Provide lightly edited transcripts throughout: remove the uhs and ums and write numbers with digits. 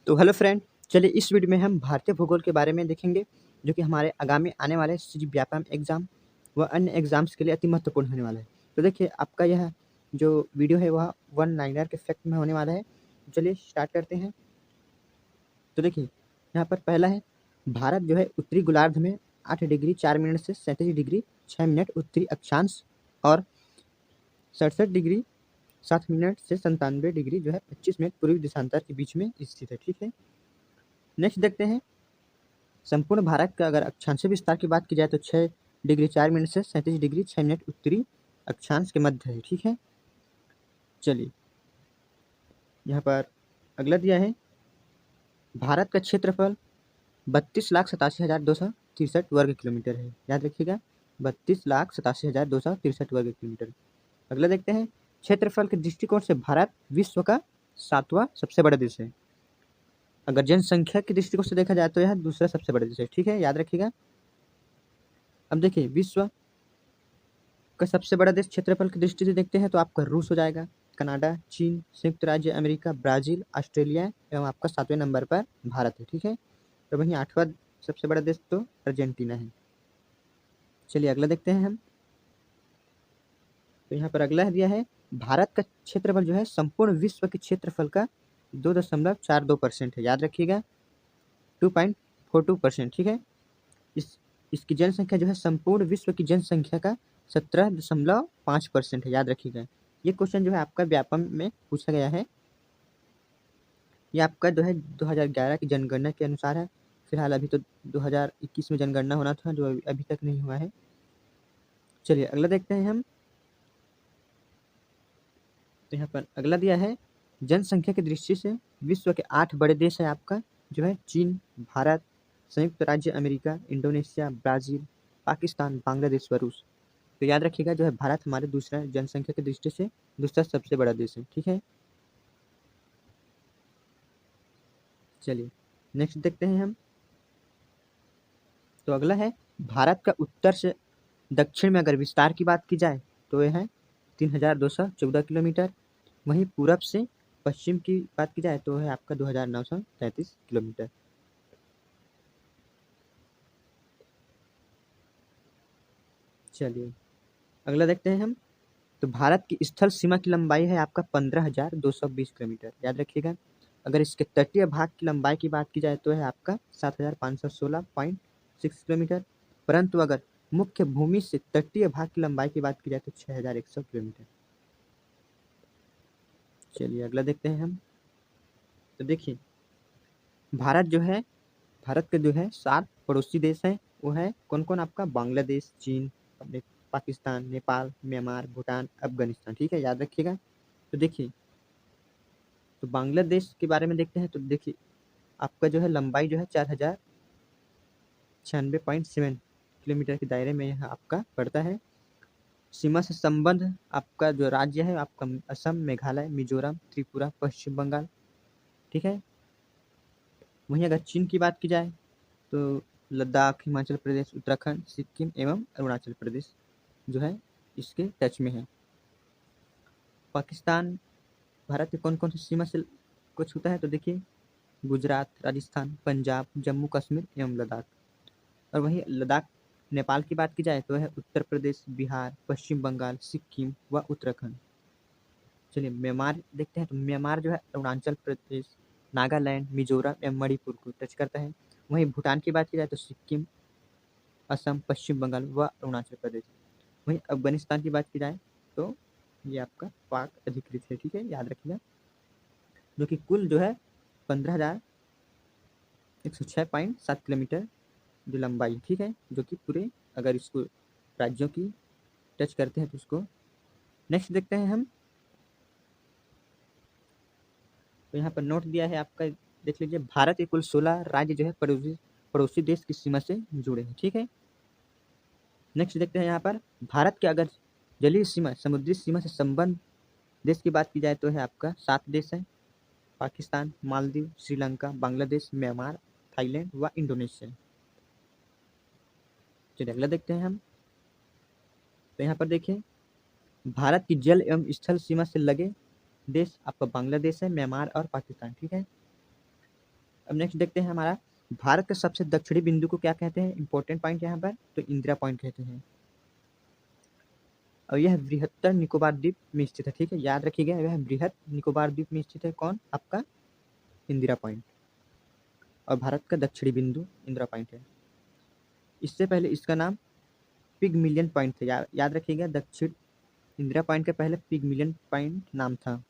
तो hello friend, चलिए इस वीडियो में हम भारतीय भूगोल के बारे में देखेंगे, जो कि हमारे आगामी आने वाले सी व्यापम एग्जाम व अन्य एग्जाम्स के लिए अति महत्वपूर्ण होने वाला है। तो देखिए, आपका यह जो वीडियो है वह वन लाइनर के इफेक्ट में होने वाला है। चलिए स्टार्ट करते हैं। तो देखिए, यहाँ पर पहला है, भारत जो है उत्तरी गोलार्ध में 8 डिग्री 4 मिनट से 37 डिग्री 6 मिनट उत्तरी अक्षांश और 67 डिग्री 7 मिनट से 97 डिग्री जो है 25 मिनट पूर्वी देशांतर के बीच में स्थित है। ठीक है, नेक्स्ट देखते हैं। संपूर्ण भारत का अगर अक्षांशीय विस्तार की बात की जाए तो 6 डिग्री 4 मिनट से 37 डिग्री 6 मिनट उत्तरी अक्षांश के मध्य है। ठीक है, चलिए यहाँ पर अगला दिया है, भारत का क्षेत्रफल 32,87,263 वर्ग किलोमीटर है। याद रखिएगा, 32,87,263 वर्ग किलोमीटर। अगला देखते हैं, क्षेत्रफल के दृष्टिकोण से भारत विश्व का 7वां सबसे बड़ा देश है। अगर जनसंख्या की दृष्टिकोण से देखा जाए तो यह दूसरा सबसे बड़ा देश है। ठीक है, याद रखिएगा। अब देखिए, विश्व का सबसे बड़ा देश क्षेत्रफल की दृष्टि से देखते हैं तो आपका रूस हो जाएगा, कनाडा, चीन, संयुक्त राज्य अमेरिका, ब्राजील, ऑस्ट्रेलिया एवं आपका 7वें नंबर पर भारत है। ठीक है, तो वहीं 8वां सबसे बड़ा देश तो अर्जेंटीना है। चलिए अगला देखते हैं हम। तो यहाँ पर अगला दिया है, भारत का क्षेत्रफल जो है संपूर्ण विश्व के क्षेत्रफल का 2.42% है। याद रखिएगा, 2.42%। ठीक है, इसकी जनसंख्या जो है संपूर्ण विश्व की जनसंख्या का 17.5% है। याद रखिएगा, ये क्वेश्चन जो है आपका व्यापम में पूछा गया है। ये आपका जो है 2011 की जनगणना के अनुसार है। फिलहाल अभी तो 2021 में जनगणना होना था, जो अभी तक नहीं हुआ है। चलिए अगला देखते हैं हम। तो यहाँ पर अगला दिया है, जनसंख्या की दृष्टि से विश्व के 8 बड़े देश है आपका, जो है चीन, भारत, संयुक्त राज्य America, Indonesia, Brazil, Pakistan, Bangladesh व रूस। तो याद रखिएगा, जो है भारत हमारे दूसरा जनसंख्या की दृष्टि से दूसरा सबसे बड़ा देश है। ठीक है, चलिए नेक्स्ट देखते हैं हम। तो अगला है, भारत का उत्तर से दक्षिण में अगर विस्तार की बात की जाए तो यह है 3,214 किलोमीटर। वहीं पूरब से पश्चिम की बात की जाए तो है आपका 2,933 किलोमीटर। चलिए अगला देखते हैं हम। तो भारत की स्थल सीमा की लंबाई है आपका 15,220 किलोमीटर। याद रखिएगा, अगर इसके तटीय भाग की लंबाई की बात की जाए तो है आपका 7,516.6 किलोमीटर। परंतु अगर मुख्य भूमि से तटीय भाग की लंबाई की बात की जाए तो 6,100 किलोमीटर। चलिए अगला देखते हैं हम। तो देखिए, भारत जो है, भारत के जो है 7 पड़ोसी देश हैं। वो है कौन कौन? आपका बांग्लादेश, चीन, पाकिस्तान, नेपाल, म्यांमार, भूटान, अफगानिस्तान। ठीक है, याद रखिएगा। तो देखिए, तो बांग्लादेश के बारे में देखते हैं। तो देखिए, आपका जो है लंबाई जो है 4,096.7 किलोमीटर के दायरे में यह आपका पड़ता है। सीमा से संबंध आपका जो राज्य है आपका असम, मेघालय, मिजोरम, त्रिपुरा, पश्चिम बंगाल। ठीक है, वहीं अगर चीन की बात की जाए तो लद्दाख, हिमाचल प्रदेश, उत्तराखंड, सिक्किम एवं अरुणाचल प्रदेश जो है इसके टच में है। पाकिस्तान भारत के कौन कौन सी सीमा से कुछ होता है? तो देखिए, गुजरात, राजस्थान, पंजाब, जम्मू कश्मीर एवं लद्दाख। और वहीं लद्दाख नेपाल की बात की जाए तो है उत्तर प्रदेश, बिहार, पश्चिम बंगाल, सिक्किम व उत्तराखंड। चलिए म्यांमार देखते हैं। तो म्यांमार जो है अरुणाचल प्रदेश, नागालैंड, मिजोरम एवं मणिपुर को टच करता है। वहीं भूटान की बात की जाए तो सिक्किम, असम, पश्चिम बंगाल व अरुणाचल प्रदेश। वहीं अफगानिस्तान की बात की जाए तो ये आपका पाक अधिकृत है। ठीक है, याद रखिएगा, जो कि कुल जो है 15,106.7 किलोमीटर जो लंबाई। ठीक है, जो कि पूरे अगर इसको राज्यों की टच करते हैं तो उसको। नेक्स्ट देखते हैं हम। तो यहाँ पर नोट दिया है आपका, देख लीजिए, भारत के कुल 16 राज्य जो है पड़ोसी देश की सीमा से जुड़े हैं। ठीक है, नेक्स्ट देखते हैं। यहाँ पर भारत के अगर जलीय सीमा, समुद्री सीमा से संबंध देश की बात की जाए तो है आपका 7 देश हैं, पाकिस्तान, मालदीव, श्रीलंका, बांग्लादेश, म्यांमार, थाईलैंड व इंडोनेशिया। चलिए अगला देखते हैं हम। तो यहाँ पर देखिए, भारत की जल एवं स्थल सीमा से लगे देश आपका बांग्लादेश है, म्यांमार और पाकिस्तान। ठीक है, अब नेक्स्ट देखते हैं हमारा भारत के सबसे दक्षिणी बिंदु को क्या कहते हैं। इंपॉर्टेंट पॉइंट यहाँ पर तो इंदिरा पॉइंट कहते हैं और यह बृहत्तर निकोबार द्वीप में स्थित है। ठीक है, याद रखिएगा यह बृहत निकोबार द्वीप में स्थित है। कौन? आपका इंदिरा पॉइंट। और भारत का दक्षिणी बिंदु इंदिरा पॉइंट है। इससे पहले इसका नाम पिगमिलियन पॉइंट था। याद रखिएगा दक्षिण इंदिरा पॉइंट के पहले पिगमिलियन पॉइंट नाम था।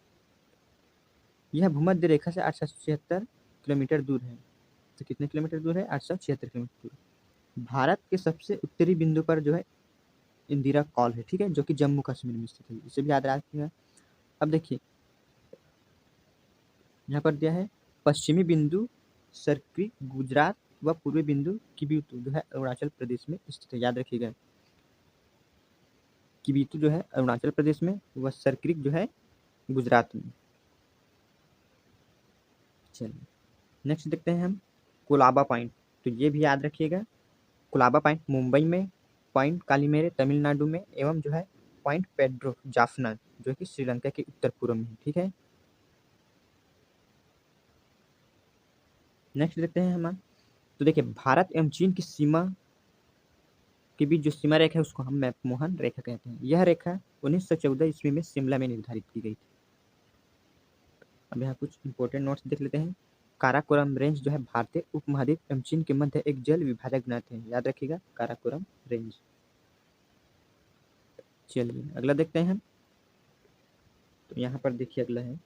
यह भूमध्य रेखा से 876 किलोमीटर दूर है। तो कितने किलोमीटर दूर है? 876 किलोमीटर दूर। भारत के सबसे उत्तरी बिंदु पर जो है इंदिरा कॉल है। ठीक है, जो कि जम्मू कश्मीर में स्थित है। इसे भी याद रखिएगा। अब देखिए यहाँ पर दिया है पश्चिमी बिंदु सर्किल गुजरात व पूर्वी बिंदु किबिथु जो है अरुणाचल प्रदेश में स्थित है। याद रखिएगा किबिथु जो है अरुणाचल प्रदेश में व सर्किल जो है गुजरात में। चलिए नेक्स्ट देखते हैं हम कोलाबा पॉइंट। तो ये भी याद रखिएगा कोलाबा पॉइंट मुंबई में, पॉइंट कालीमेरे तमिलनाडु में एवं जो है पॉइंट पेड्रो जाफना जो कि श्रीलंका के उत्तर पूर्व में है। ठीक है, नेक्स्ट देखते हैं हम। तो देखिए भारत एवं चीन की सीमा के बीच जो सीमा रेखा है उसको हम मैकमोहन रेखा कहते हैं। यह रेखा 1914 ईस्वी में शिमला में निर्धारित की गई थी। अब यहाँ कुछ इंपॉर्टेंट नोट्स देख लेते हैं। काराकोरम रेंज जो है भारतीय उपमहाद्वीप एवं चीन के मध्य एक जल विभाजक बनाते हैं। याद रखिएगा काराकोरम रेंज। चलिए अगला देखते हैं हम। तो यहाँ पर देखिए अगला है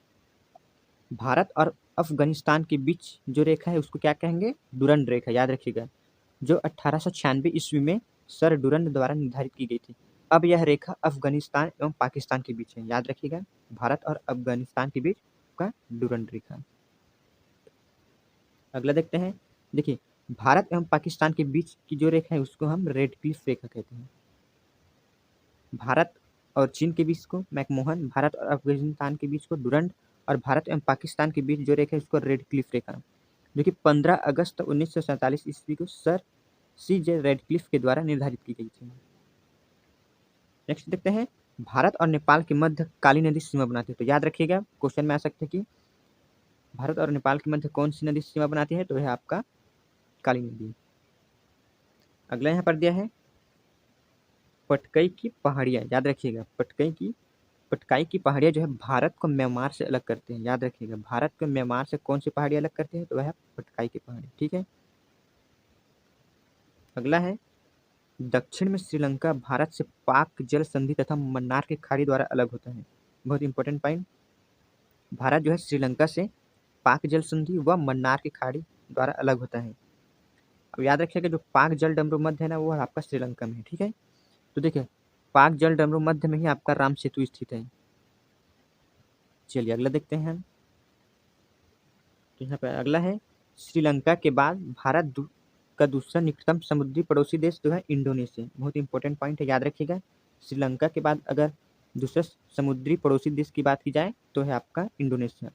भारत और अफगानिस्तान के बीच जो रेखा है उसको क्या कहेंगे? डुरंड रेखा। याद रखिएगा जो 1896 ईस्वी में सर डुरंड द्वारा निर्धारित की गई थी। अब यह रेखा अफगानिस्तान एवं पाकिस्तान के बीच है। याद रखिएगा भारत और अफगानिस्तान के बीच का डुरंड रेखा। अगला देखते हैं। देखिए भारत एवं पाकिस्तान के बीच की जो रेखा है उसको हम रेड क्लिफ रेखा कहते हैं। भारत और चीन के बीच को मैकमोहन, भारत और अफगानिस्तान के बीच को डुरंड और भारत एवं पाकिस्तान के बीच जो रेखा है उसको रेड क्लिफ रेखा, जो कि 15 अगस्त 1947 ईस्वी को सर CJ रेडक्लिफ के द्वारा निर्धारित की गई थी। नेक्स्ट देखते हैं भारत और नेपाल के मध्य काली नदी सीमा बनाती है। तो याद रखिएगा क्वेश्चन में आ सकता है कि भारत और नेपाल के मध्य कौन सी नदी सीमा बनाती है? तो यह आपका काली नदी। अगला यहाँ पर दिया है पटकई की पहाड़ियाँ। याद रखिएगा पटकाई की पहाड़ियाँ जो है भारत को म्यांमार से अलग करते हैं। याद रखिएगा भारत को म्यांमार से कौन सी पहाड़ियाँ अलग करते हैं? तो वह पटकाई की पहाड़ी। ठीक है, अगला है दक्षिण में श्रीलंका भारत से पाक जल संधि तथा मन्नार की खाड़ी द्वारा अलग होता है। बहुत इंपॉर्टेंट पॉइंट, भारत जो है श्रीलंका से पाक जल संधि व मन्नार की खाड़ी द्वारा अलग होता है। अब याद रखिएगा जो पाक जल डमरू मध्य है ना वो आपका श्रीलंका में है। ठीक है, तो देखिए पाक जल डमरू मध्य में ही आपका राम सेतु स्थित है। चलिए अगला देखते हैं हम। तो यहाँ पर अगला है श्रीलंका के बाद भारत का दूसरा निकटतम समुद्री पड़ोसी देश जो है इंडोनेशिया। बहुत इंपॉर्टेंट पॉइंट है, याद रखिएगा श्रीलंका के बाद अगर दूसरा समुद्री पड़ोसी देश की बात की जाए तो है आपका इंडोनेशिया।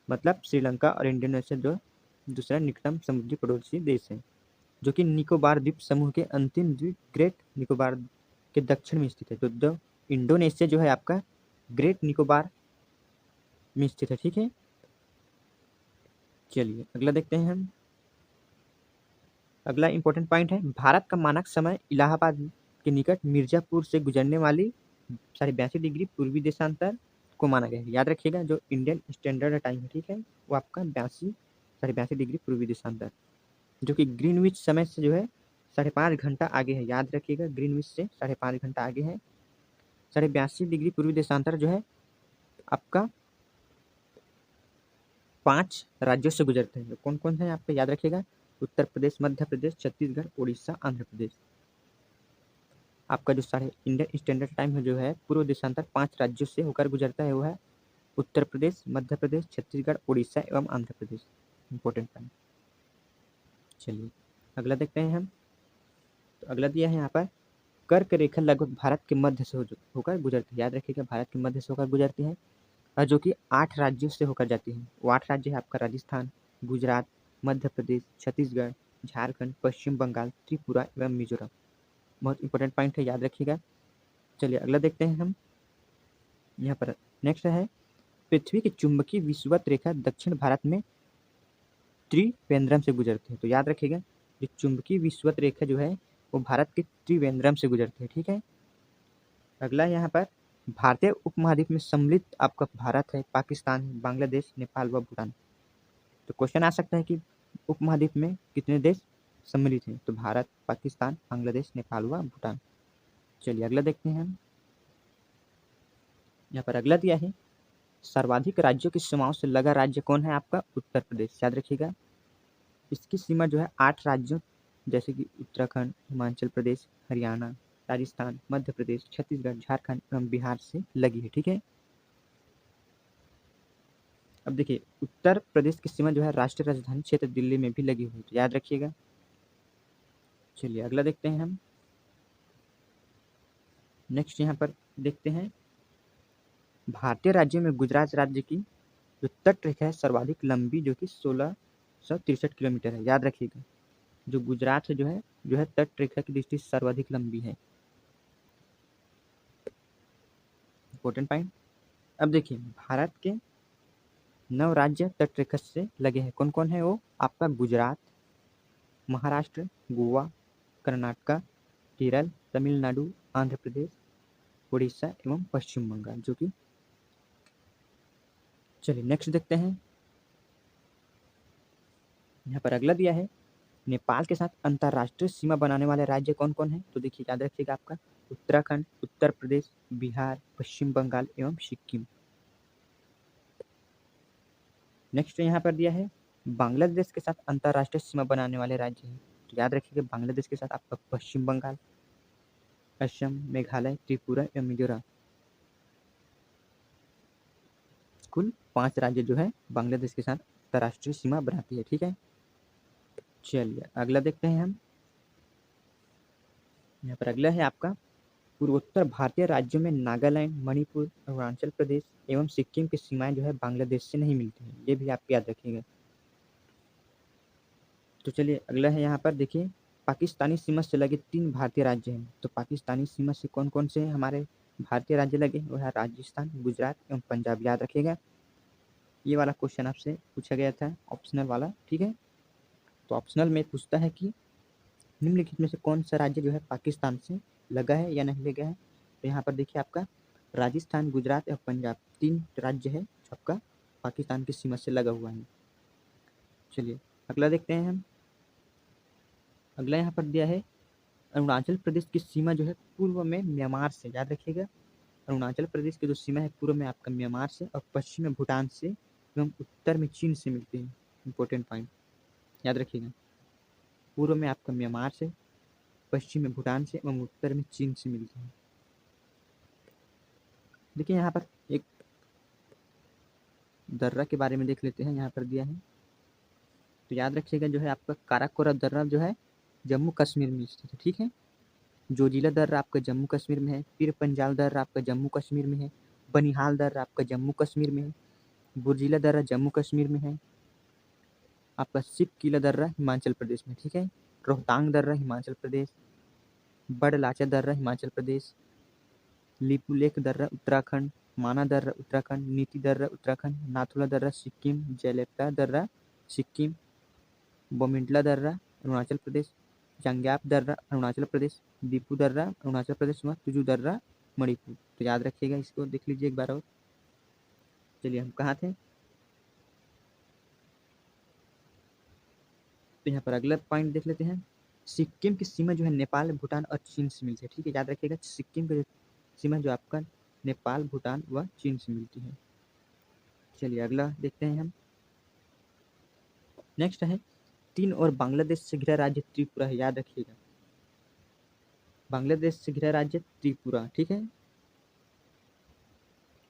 मतलब श्रीलंका और इंडोनेशिया जो दूसरा निकटतम समुद्री पड़ोसी देश है, जो कि निकोबार द्वीप समूह के अंतिम द्वीप ग्रेट निकोबार के दक्षिण में स्थित है। तो इंडोनेशिया जो है आपका ग्रेट निकोबार में स्थित है। ठीक है, चलिए अगला देखते हैं हम। अगला इंपॉर्टेंट पॉइंट है भारत का मानक समय इलाहाबाद के निकट मिर्जापुर से गुजरने वाली 82.5 डिग्री पूर्वी देशांतर को माना गया है। याद रखिएगा जो इंडियन स्टैंडर्ड टाइम है, ठीक है, वो आपका 82 डिग्री पूर्वी देशांतर, जो कि ग्रीनविच समय से जो है 5.5 घंटा आगे है। याद रखिएगा ग्रीनविच से 5.5 घंटा आगे है। 82 डिग्री पूर्वी देशांतर जो है आपका 5 राज्यों से गुजरते हैं। कौन कौन है आपका? याद रखिएगा उत्तर प्रदेश, मध्य प्रदेश, छत्तीसगढ़, उड़ीसा, आंध्र प्रदेश। आपका जो साढ़े इंडियन स्टैंडर्ड टाइम है जो है पूर्व देशांतर 5 राज्यों से होकर गुजरता है, वो है उत्तर प्रदेश, मध्य प्रदेश, छत्तीसगढ़, उड़ीसा एवं आंध्र प्रदेश। Important point. चलिए अगला देखते हैं हम। तो अगला दिया है यहाँ पर कर्क रेखा लगभग भारत के मध्य से होकर गुजरती है। याद रखिएगा भारत के मध्य से होकर गुजरती है और जो कि 8 राज्यों से होकर जाती है। वो 8 राज्य है आपका राजस्थान, गुजरात, मध्य प्रदेश, छत्तीसगढ़, झारखंड, पश्चिम बंगाल, त्रिपुरा एवं मिजोरम। बहुत इंपॉर्टेंट पॉइंट है, याद रखिएगा। चलिए अगला देखते हैं हम। यहाँ पर नेक्स्ट है पृथ्वी की चुंबकीय विषुवत रेखा दक्षिण भारत में त्रिवेंद्रम से गुजरते हैं। तो याद रखिएगा, जो चुंबकीय विषुवत रेखा जो है वो भारत के त्रिवेंद्रम से गुजरती है। ठीक है। अगला यहाँ पर भारतीय उपमहाद्वीप में सम्मिलित आपका भारत है, पाकिस्तान, बांग्लादेश, नेपाल व भूटान। तो क्वेश्चन आ सकता है कि उपमहाद्वीप में कितने देश सम्मिलित हैं? तो भारत, पाकिस्तान, बांग्लादेश, नेपाल व भूटान। चलिए अगला देखते हैं हम। यहाँ पर अगला दिया है, सर्वाधिक राज्यों की सीमाओं से लगा राज्य कौन है? आपका उत्तर प्रदेश। याद रखिएगा, इसकी सीमा जो है 8 राज्यों जैसे कि उत्तराखंड, हिमाचल प्रदेश, हरियाणा, राजस्थान, मध्य प्रदेश, छत्तीसगढ़, झारखंड एवं बिहार से लगी है। ठीक है। अब देखिए, उत्तर प्रदेश की सीमा जो है राष्ट्रीय राजधानी क्षेत्र दिल्ली में भी लगी हुई है। तो याद रखिएगा। चलिए अगला देखते हैं हम। नेक्स्ट यहाँ पर देखते हैं, भारतीय राज्यों में गुजरात राज्य की जो तट रेखा है सर्वाधिक लंबी, जो कि 1663 किलोमीटर है। याद रखिएगा, जो गुजरात से जो है तट रेखा की दृष्टि से सर्वाधिक लंबी है। Important point. अब देखिए, भारत के 9 राज्य तट रेखा से लगे हैं। कौन कौन है वो? आपका गुजरात, महाराष्ट्र, गोवा, कर्नाटका, केरल, तमिलनाडु, आंध्र प्रदेश, उड़ीसा एवं पश्चिम बंगाल। जो कि चलिए नेक्स्ट देखते हैं। यहाँ पर अगला दिया है, नेपाल के साथ अंतर्राष्ट्रीय सीमा बनाने वाले राज्य कौन कौन है? तो देखिए याद रखिएगा, आपका उत्तराखंड, उत्तर प्रदेश, बिहार, पश्चिम बंगाल एवं सिक्किम। नेक्स्ट यहाँ पर दिया है, बांग्लादेश के साथ अंतर्राष्ट्रीय सीमा बनाने वाले राज्य हैं। तो याद रखिएगा, बांग्लादेश के साथ आपका पश्चिम बंगाल, असम, मेघालय, त्रिपुरा एवं मिजोरम। कुल 5 राज्य जो है बांग्लादेश के साथ अंतर्राष्ट्रीय सीमा बनाती है। ठीक है। चलिए अगला देखते हैं हम। यहाँ पर अगला है आपका, पूर्वोत्तर भारतीय राज्यों में नागालैंड, मणिपुर, अरुणाचल प्रदेश एवं सिक्किम की सीमाएं जो है बांग्लादेश से नहीं मिलती हैं। ये भी आप याद रखिएगा। तो चलिए अगला है, यहाँ पर देखिए, पाकिस्तानी सीमा से लगे 3 भारतीय राज्य हैं। तो पाकिस्तानी सीमा से कौन कौन से हमारे भारतीय राज्य लगे? वो है राजस्थान, गुजरात एवं पंजाब। याद रखिएगा, ये वाला क्वेश्चन आपसे पूछा गया था, ऑप्शनल वाला। ठीक है। तो ऑप्शनल में पूछता है कि निम्नलिखित में से कौन सा राज्य जो है पाकिस्तान से लगा है या नहीं लगा है? तो यहाँ पर देखिए, आपका राजस्थान, गुजरात और पंजाब 3 राज्य है जो आपका पाकिस्तान की सीमा से लगा हुआ है। चलिए अगला देखते हैं हम। अगला यहाँ पर दिया है, अरुणाचल प्रदेश की सीमा जो है पूर्व में म्यांमार से। याद रखिएगा, अरुणाचल प्रदेश की जो सीमा है पूर्व में आपका म्यांमार से और पश्चिम में भूटान से एवं उत्तर में चीन से मिलती है। इंपॉर्टेंट पॉइंट याद रखिएगा, पूर्व में आपका म्यांमार से, पश्चिम में भूटान से एवं उत्तर में चीन से मिलती है। देखिए यहाँ पर एक दर्रा के बारे में देख लेते हैं। यहाँ पर दिया है, तो याद रखिएगा, जो है आपका काराकोरम दर्रा जो है जम्मू कश्मीर में स्थित है। ठीक है। जोजिला दर्रा आपका जम्मू कश्मीर में है। पीर पंजाल दर्रा आपका जम्मू कश्मीर में है। बनिहाल दर्रा आपका जम्मू कश्मीर में है। बुर्जिला दर्रा जम्मू कश्मीर में है। आपका सिप किला दर्रा हिमाचल प्रदेश में। ठीक है। रोहतांग दर्रा हिमाचल प्रदेश। बड़लाचा दर्रा हिमाचल प्रदेश। लिपुलेख दर्रा उत्तराखंड। माना दर्रा उत्तराखंड। नीति दर्रा उत्तराखंड। नाथुला दर्रा सिक्किम। जैलेप्टा दर्रा सिक्किम। बोमिडला दर्रा अरुणाचल प्रदेश। जांग्याप दर्रा अरुणाचल प्रदेश। दीपू दर्रा अरुणाचल प्रदेश में। तुजू दर्रा मणिपुर। तो याद रखिएगा, इसको देख लीजिए एक बार और। चलिए हम कहाँ थे? तो यहाँ पर अगला पॉइंट देख लेते हैं। सिक्किम की सीमा जो है नेपाल, भूटान और चीन से मिलती है। ठीक है। याद रखिएगा, सिक्किम की सीमा जो आपका नेपाल, भूटान व चीन से मिलती है। चलिए अगला देखते हैं हम। नेक्स्ट है, 3 और बांग्लादेश से घिरा राज्य त्रिपुरा है। याद रखिएगा, बांग्लादेश से घिरा राज्य त्रिपुरा। ठीक है।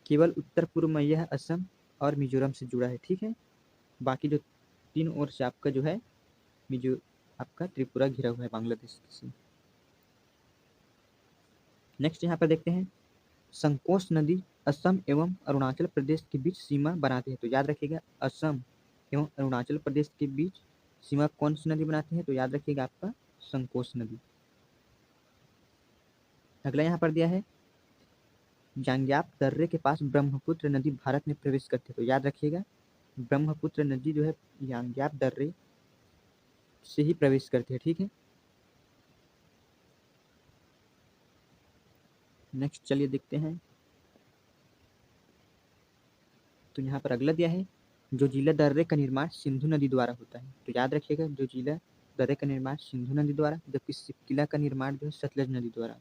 केवल उत्तर पूर्व में यह असम और मिजोरम से जुड़ा है। ठीक है। बाकी जो 3 ओर से आपका जो है मिजो आपका त्रिपुरा घिरा हुआ है बांग्लादेश से। नेक्स्ट यहाँ पर देखते हैं, संकोश नदी असम एवं अरुणाचल प्रदेश के बीच सीमा बनाती है। तो याद रखिएगा, असम एवं अरुणाचल प्रदेश के बीच सीमा कौन सी नदी बनाती है? तो याद रखिएगा, आपका संकोश नदी। अगला यहाँ पर दिया है, जांग्याप दर्रे के पास ब्रह्मपुत्र नदी भारत में प्रवेश करती है। तो याद रखिएगा, ब्रह्मपुत्र नदी जो है यांग्याप दर्रे से ही प्रवेश करती है, ठीक है। नेक्स्ट चलिए देखते हैं। तो यहाँ पर अगला दिया है, जोजिला दर्रे का निर्माण सिंधु नदी द्वारा होता है। तो याद रखिएगा, जोजिला दर्रे का निर्माण सिंधु नदी द्वारा, जबकि सिपकिला का निर्माण जो है सतलज नदी द्वारा,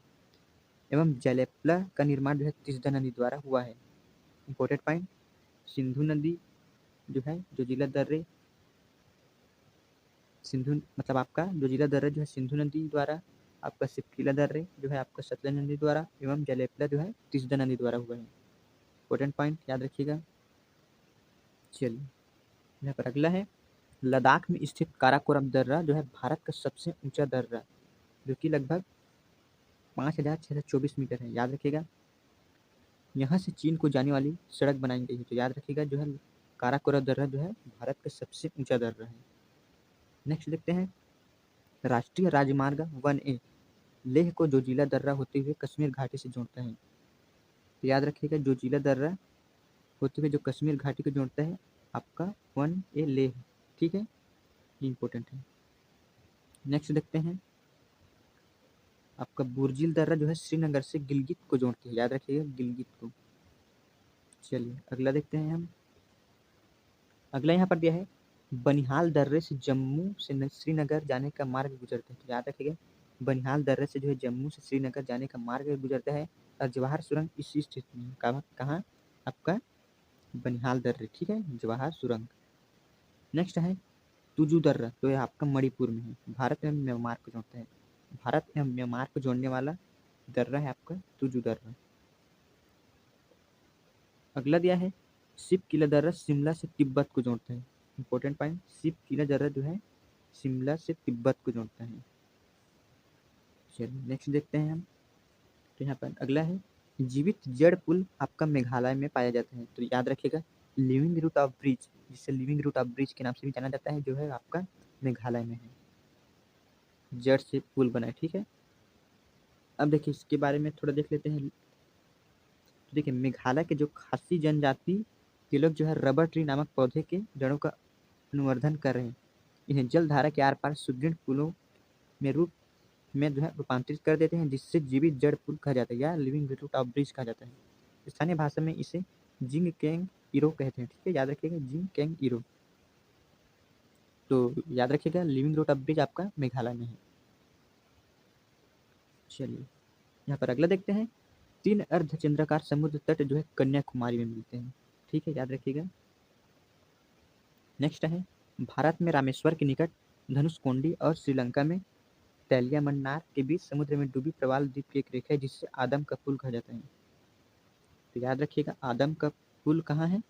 एवं जलेपला का निर्माण जो है तिस्दा नदी द्वारा हुआ है। इंपॉर्टेंट पॉइंट, सिंधु नदी जो है जोजिला दर्रे, सिंधु मतलब आपका जोजिला दर्रा जो है सिंधु नदी द्वारा, आपका सिपकिला दर्रे जो है आपका सतलज नदी द्वारा, एवं जलेपला जो है तिस्दा नदी द्वारा हुआ है। इंपॉर्टेंट पॉइंट याद रखिएगा। चलिए यहाँ पर अगला है, लद्दाख में स्थित काराकोरम दर्रा जो है भारत का सबसे ऊंचा दर्रा, जो कि लगभग 5,624 मीटर है। याद रखिएगा, यहाँ से चीन को जाने वाली सड़क बनाई गई है। तो याद रखिएगा, जो है काराकोरम दर्रा जो है भारत का सबसे ऊंचा दर्रा है। नेक्स्ट देखते हैं, राष्ट्रीय राजमार्ग 1A लेह को जोजिला दर्रा होते हुए कश्मीर घाटी से जोड़ता है। तो याद रखिएगा, जोजिला दर्रा होते हुए जो कश्मीर घाटी को जोड़ता है आपका 1A लेह, ठीक है, ये इंपॉर्टेंट है। नेक्स्ट देखते हैं, आपका बुर्जिल दर्रा जो है श्रीनगर से गिलगित को जोड़ती है। याद रखिएगा, गिलगित को। चलिए अगला देखते हैं हम। अगला यहाँ पर दिया है, बनिहाल दर्रे से जम्मू से श्रीनगर जाने का मार्ग गुजरता है। तो याद रखिएगा, बनिहाल दर्रे से जो है जम्मू से श्रीनगर जाने का मार्ग गुजरता है, और जवाहर सुरंग इसी स्थिति में कहाँ आपका बनिहाल दर्रे, ठीक है, जवाहर सुरंग। नेक्स्ट है तुजू दर्रा, तो यह आपका मणिपुर में है, भारत एवं म्यांमार को जोड़ता है। भारत एवं म्यांमार को जोड़ने वाला दर्रा है आपका तुजू दर्रा। अगला दिया है, सिप किला दर्रा शिमला से तिब्बत को जोड़ता है। इंपॉर्टेंट पॉइंट, सिप किला दर्रा जो है शिमला से तिब्बत को जोड़ता है। चलिए नेक्स्ट देखते हैं हम। तो यहाँ पर अगला है, जीवित जड़ पुल आपका मेघालय में पाया जाता है। तो याद रखिएगा, लिविंग रूट ऑफ ब्रिज, जिसे लिविंग रूट ऑफ ब्रिज के नाम से भी जाना जाता है, जो है आपका मेघालय में है, जड़ से पुल बना है, ठीक है। अब देखिए इसके बारे में थोड़ा देख लेते हैं। तो देखिए, मेघालय के जो खासी जनजाति के लोग जो है रबर ट्री नामक पौधे के जड़ों का अनुवर्धन कर रहे हैं। इन्हें जल धारा के आर पार सुदृढ़ पुलों में जो है रूपांतरित कर देते हैं, जिससे जीवित जड़ पुल कहा जाता है, या लिविंग रूट ऑफ ब्रिज कहा जाता है। स्थानीय भाषा में इसे जिंग केंग इरो कहते हैं, ठीक है, याद रखिएगा, जिंग केंग इरो। तो याद रखिएगा, लिविंग रूट ऑफ ब्रिज आपका मेघालय में है। चलिए यहाँ पर अगला देखते हैं, 3 अर्धचंद्राकार समुद्र तट जो है कन्याकुमारी में मिलते हैं, ठीक है, याद रखिएगा। नेक्स्ट है, भारत में रामेश्वर के निकट धनुषकोडी और श्रीलंका में तैलियामन्नार के बीच समुद्र में डूबी प्रवाल द्वीप की एक रेखा है, जिससे आदम का पुल कहा जाता है। तो याद रखिएगा, आदम का पुल कहाँ है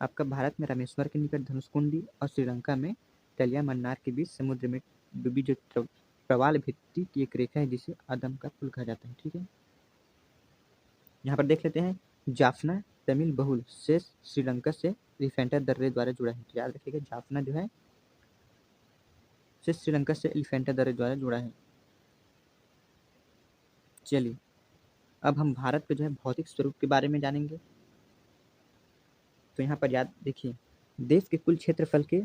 आपका, भारत में रामेश्वर के निकट धनुषकोडी और श्रीलंका में तैलियामन्नार के बीच समुद्र में डूबी जो प्रवाल भित्ति की एक रेखा है, जिसे आदम का पुल कहा जाता है, ठीक है। यहाँ पर देख लेते हैं, जाफना तमिल बहुल से श्रीलंका से एलिफेंटा दर्रे द्वारा जुड़ा है। तो याद रखिएगा, जाफना जो है से श्रीलंका से एलिफेंटा दर्रे द्वारा जुड़ा है। चलिए अब हम भारत के जो है भौतिक स्वरूप के बारे में जानेंगे। तो यहाँ पर याद देखिए, देश के कुल क्षेत्रफल के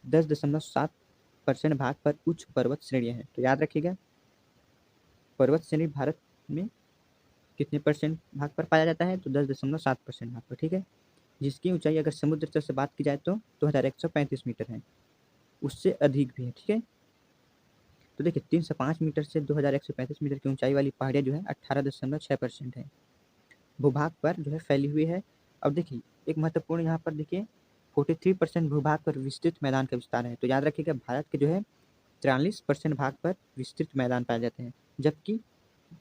10.7% भाग पर उच्च पर्वत श्रेणियाँ हैं। तो याद रखिएगा, पर्वत श्रेणी भारत में कितने परसेंट भाग पर पाया जाता है, तो 10.7% भाग पर, ठीक है, जिसकी ऊंचाई अगर समुद्र तल से बात की जाए तो 2135 मीटर है, उससे अधिक भी है, ठीक है। तो देखिए 305 मीटर से 2135 मीटर की ऊंचाई वाली पहाड़ियाँ जो है 18.6% है भूभाग पर जो है फैली हुई है। अब देखिए एक महत्वपूर्ण यहाँ पर देखिए 43% भूभाग पर विस्तृत मैदान का विस्तार है। तो याद रखिएगा, भारत के जो है 43% भाग पर विस्तृत मैदान पाए जाते हैं, जबकि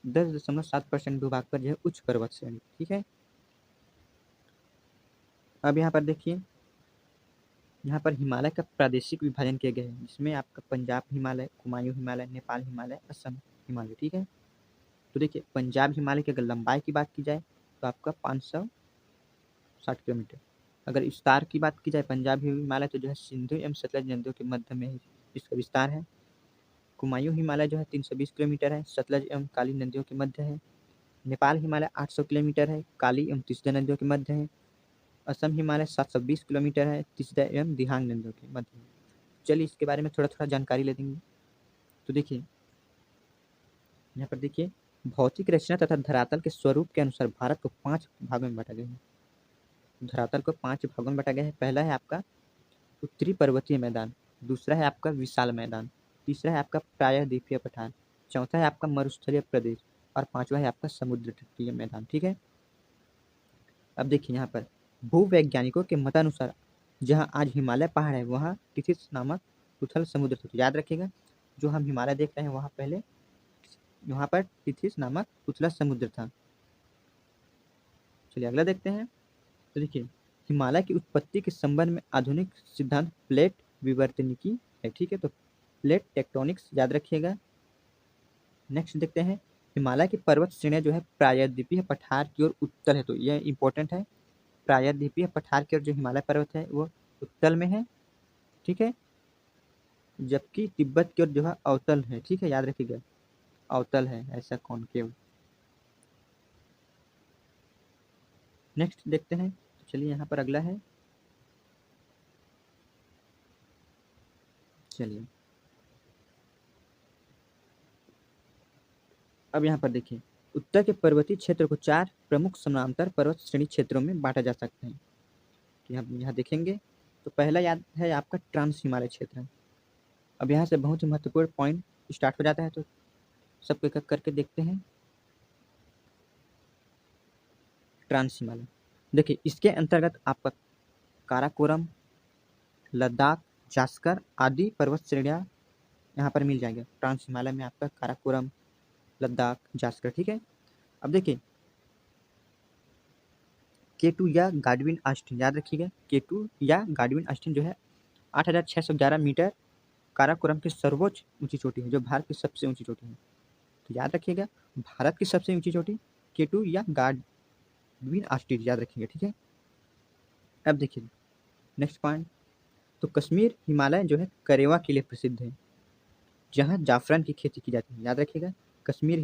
10.7% भूभाग पर जो है उच्च पर्वत श्रेणी, ठीक है। अब यहाँ पर देखिए, यहाँ पर हिमालय का प्रादेशिक विभाजन किया गया है, जिसमें आपका पंजाब हिमालय, कुमायूं हिमालय, नेपाल हिमालय, असम हिमालय, ठीक है। तो देखिए पंजाब हिमालय की अगर लंबाई की बात की जाए तो आपका 560 किलोमीटर। अगर विस्तार की बात की जाए पंजाब हिमालय, तो जो है सिंधु एवं सतलज नदियों के मध्य में इसका विस्तार है। कुमायूं हिमालय जो है 320 किलोमीटर है, सतलज एवं काली नदियों के मध्य है। नेपाल हिमालय 800 किलोमीटर है, काली एवं तिस्ता नदियों के मध्य है। असम हिमालय 720 किलोमीटर है, तीसरा एवं दिहांग नदियों के मध्य में। चलिए इसके बारे में थोड़ा थोड़ा जानकारी ले देंगे। तो देखिए यहाँ पर देखिए, भौतिक रचना तथा धरातल के स्वरूप के अनुसार भारत को 5 भागों में बांटा गया है। धरातल को 5 भागों में बांटा गया है। पहला है आपका उत्तरी पर्वतीय मैदान, दूसरा है आपका विशाल मैदान, तीसरा है आपका प्रायद्वीपीय पठार, चौथा है आपका मरुस्थलीय प्रदेश और पांचवा है आपका समुद्र तटीय मैदान। ठीक है। अब देखिए यहाँ पर भूवैज्ञानिकों के मतानुसार जहाँ आज हिमालय पहाड़ है वहाँ टिथिस नामक उथल समुद्र था। तो याद रखिएगा, जो हम हिमालय देख रहे हैं वहाँ पहले यहाँ पर टिथिस नामक उथला समुद्र था। चलिए अगला देखते हैं। तो देखिए हिमालय की उत्पत्ति के संबंध में आधुनिक सिद्धांत प्लेट विवर्तनिकी है। ठीक है, तो प्लेट टेक्टोनिक्स याद रखिएगा। नेक्स्ट देखते हैं, हिमालय की पर्वत श्रेणियां जो है प्रायद्वीपीय पठार की ओर उत्तल है। तो यह इंपॉर्टेंट है, प्रायद्वीपीय पठार की ओर जो हिमालय पर्वत है वो उत्तल में है। ठीक है, जबकि तिब्बत की ओर जो है अवतल है। ठीक है, याद रखिएगा अवतल है, ऐसा कॉनकेव। नेक्स्ट देखते हैं। चलिए यहाँ पर अगला है, चलिए अब यहाँ पर देखिए, उत्तर के पर्वतीय क्षेत्र को 4 प्रमुख समानांतर पर्वत श्रेणी क्षेत्रों में बांटा जा सकता है। तो यहाँ देखेंगे तो पहला याद है आपका ट्रांस हिमालय क्षेत्र। अब यहाँ से बहुत ही महत्वपूर्ण पॉइंट स्टार्ट हो जाता है, तो सब एक एक करके देखते हैं। ट्रांस हिमालय देखिए, इसके अंतर्गत आपका काराकोरम, लद्दाख, जास्कर आदि पर्वत श्रेणियाँ यहाँ पर मिल जाएंगे। ट्रांस हिमालय में आपका काराकोरम, लद्दाख, जास्कर। ठीक है। अब देखिए K2 या गाडविन आस्टिन, याद रखिएगा K2 या गाडविन आस्टिन जो है 8611 मीटर काराकोरम की सर्वोच्च ऊंची चोटी है, जो भारत की सबसे ऊंची चोटी है। तो याद रखिएगा भारत की सबसे ऊंची चोटी K2 या गाडविन आस्टिन, याद रखिएगा। ठीक है। अब देखिए नेक्स्ट पॉइंट, तो कश्मीर हिमालय जो है करेवा के लिए प्रसिद्ध है, जहाँ जाफरान की खेती की जाती है। याद रखिएगा कश्मीर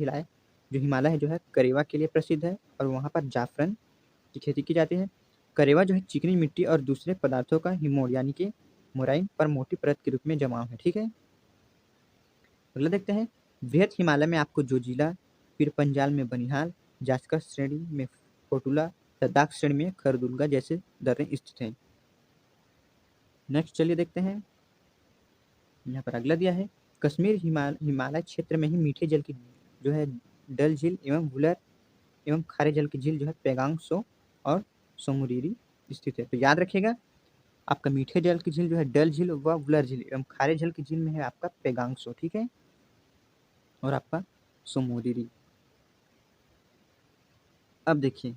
हिमालय है जो है करेवा के लिए प्रसिद्ध है और वहाँ पर जाफरान की खेती की जाती है। करेवा जो है चिकनी मिट्टी और दूसरे पदार्थों का हिमोर यानी कि मोराइन पर मोटी परत के रूप में जमाव है। ठीक है। अगला देखते हैं, बृहद हिमालय में आपको जोजिला, पीर पंजाल में बनिहाल, जास्कर श्रेणी में फोटुला, लद्दाख श्रेणी में खरदुर्गा जैसे दर्रे स्थित हैं। नेक्स्ट चलिए देखते हैं, यहाँ पर अगला दिया है, कश्मीर हिमालय क्षेत्र में ही मीठे जल की जो है डल झील एवं वुलर एवं खारे जल की झील जो है पेगांग सो और सोमुरीरी स्थित है। तो याद रखिएगा आपका मीठे जल की झील जो है डल झील व वुलर झील एवं खारे जल की झील में है आपका पेगांग सो। ठीक है, और आपका सोमुरीरी। अब देखिए